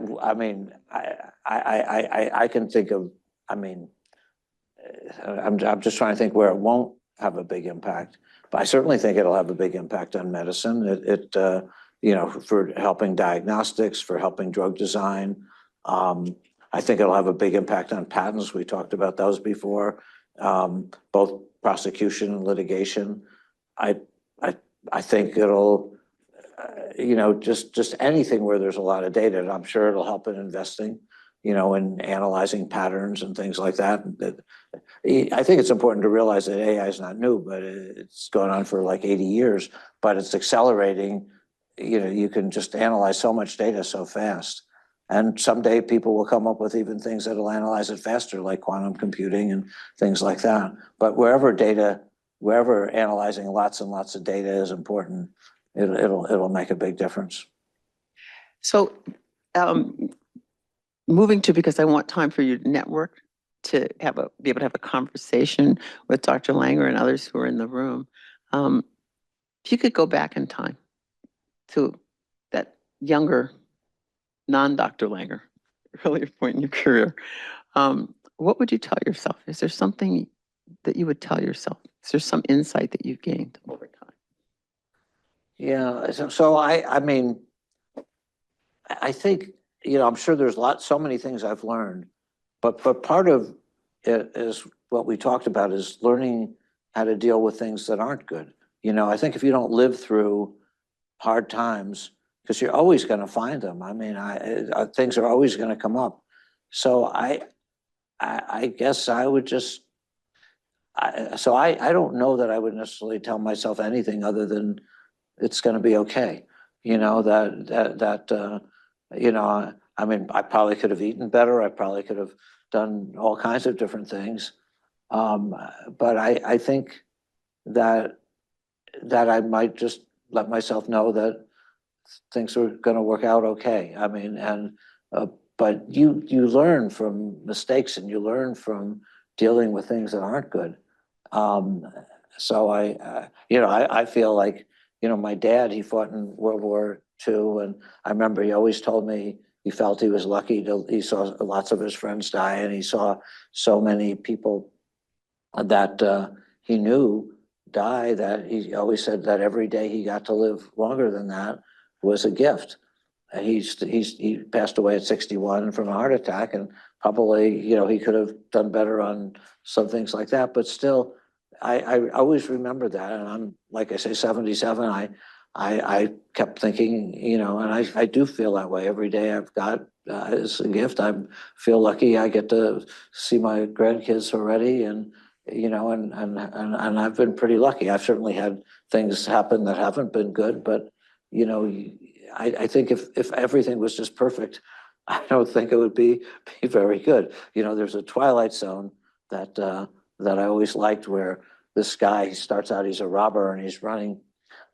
can think of, I mean, I'm just trying to think where it won't have a big impact, but I certainly think it'll have a big impact on medicine. You know, for helping diagnostics, for helping drug design. I think it'll have a big impact on patents. We talked about those before, both prosecution and litigation. I think it'll, you know, just anything where there's a lot of data, and I'm sure it'll help in investing, you know, in analyzing patterns and things like that. I think it's important to realize that AI is not new, but it's gone on for like 80 years, but it's accelerating. You know, you can just analyze so much data so fast. And someday people will come up with even things that'll analyze it faster, like quantum computing and things like that. But wherever analyzing lots and lots of data is important, it'll make a big difference. So moving to, because I want time for you to network, to be able to have a conversation with Dr. Langer and others who are in the room. If you could go back in time to that younger, non-Dr. Langer, earlier point in your career, what would you tell yourself? Is there something that you would tell yourself? Is there some insight that you've gained over time? Yeah, so I mean, I think, you know, I'm sure there's so many things I've learned, but part of it is what we talked about, is learning how to deal with things that aren't good. You know, I think if you don't live through hard times, because you're always going to find them. I mean, things are always going to come up. So I guess I would just, I don't know that I would necessarily tell myself anything other than it's going to be okay. You know, you know, I mean, I probably could have eaten better. I probably could have done all kinds of different things. But I think that I might just let myself know that things are going to work out okay. I mean, but you learn from mistakes, and you learn from dealing with things that aren't good. So you know, I feel like, you know, my dad, he fought in World War II, and I remember he always told me he felt he was lucky he saw lots of his friends die, and he saw so many people that he knew die, that he always said that every day he got to live longer than that was a gift. And he passed away at 61 from a heart attack, and probably, you know, he could have done better on some things like that, but still, I always remember that. And I'm, like I say, 77. I kept thinking, you know, and I do feel that way every day. I've got is a gift. I feel lucky. I get to see my grandkids already, and you know, and I've been pretty lucky. I've certainly had things happen that haven't been good, but you know, I think if everything was just perfect, I don't think it would be very good. You know, there's a Twilight Zone that I always liked, where this guy, he starts out, he's a robber, and he's running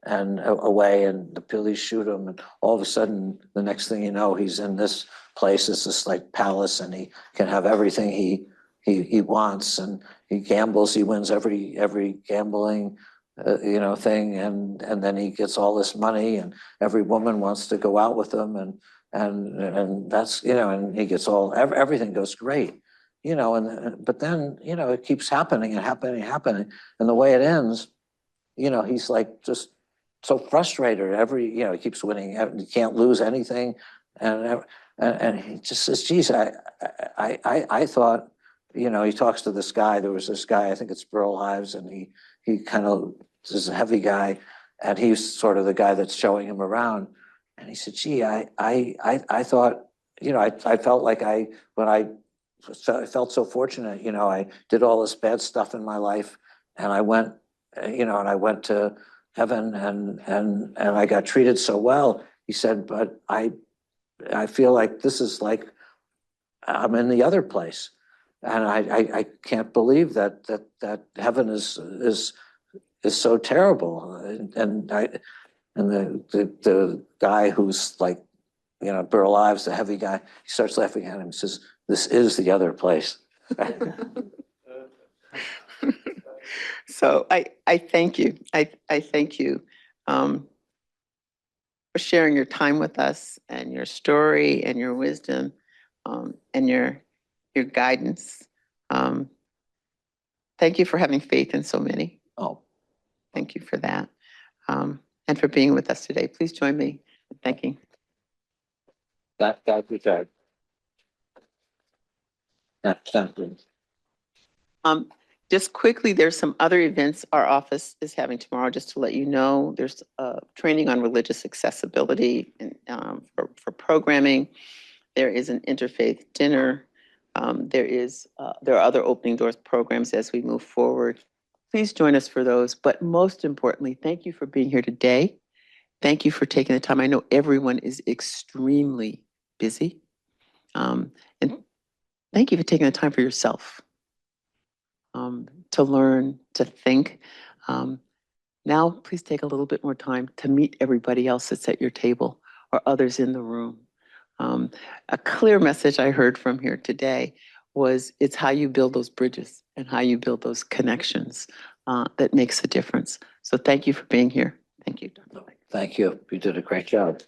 and away, and the police shoot him, and all of a sudden, the next thing you know, he's in this place. It's this like palace, and he can have everything he wants, and he gambles. He wins every gambling you know, thing, and then he gets all this money, and every woman wants to go out with him, and that's, you know, and he gets everything goes great, you know, but then, you know, it keeps happening and happening, and the way it ends, you know, he's like just so frustrated. You know, he keeps winning. He can't lose anything, and he just says, "Geez, I thought." You know, he talks to this guy. There was this guy, I think it's Burl Ives, and he kind of is a heavy guy, and he's sort of the guy that's showing him around. And he said, "Gee, I thought, you know, I felt like when I felt so fortunate. You know, I did all this bad stuff in my life, and I went, you know, and I went to heaven, and I got treated so well." He said, "But I feel like this is like I'm in the other place." And I can't believe that heaven is so terrible. And the guy who's like, you know, Burl Ives, the heavy guy, he starts laughing at him and says, This is the other place. So I thank you. I thank you for sharing your time with us and your story and your wisdom and your guidance. Thank you for having faith in so many. Oh, Thank you for that. And for being with us today. Please join me in thanking. that was that. Thank you. Just quickly, there's some other events our office is having tomorrow, just to let you know. There's training on religious accessibility and, for programming. There is an interfaith dinner. There are other opening doors programs as we move forward. Please join us for those. But most importantly, thank you for being here today. Thank you for taking the time. I know everyone is extremely busy. And thank you for taking the time for yourself. To learn, to think. Now, please take a little bit more time to meet everybody else that's at your table or others in the room. A clear message I heard from here today was it's how you build those bridges and how you build those connections that makes a difference. So thank you for being here. Thank you, Dr. Thank you. You did a great job.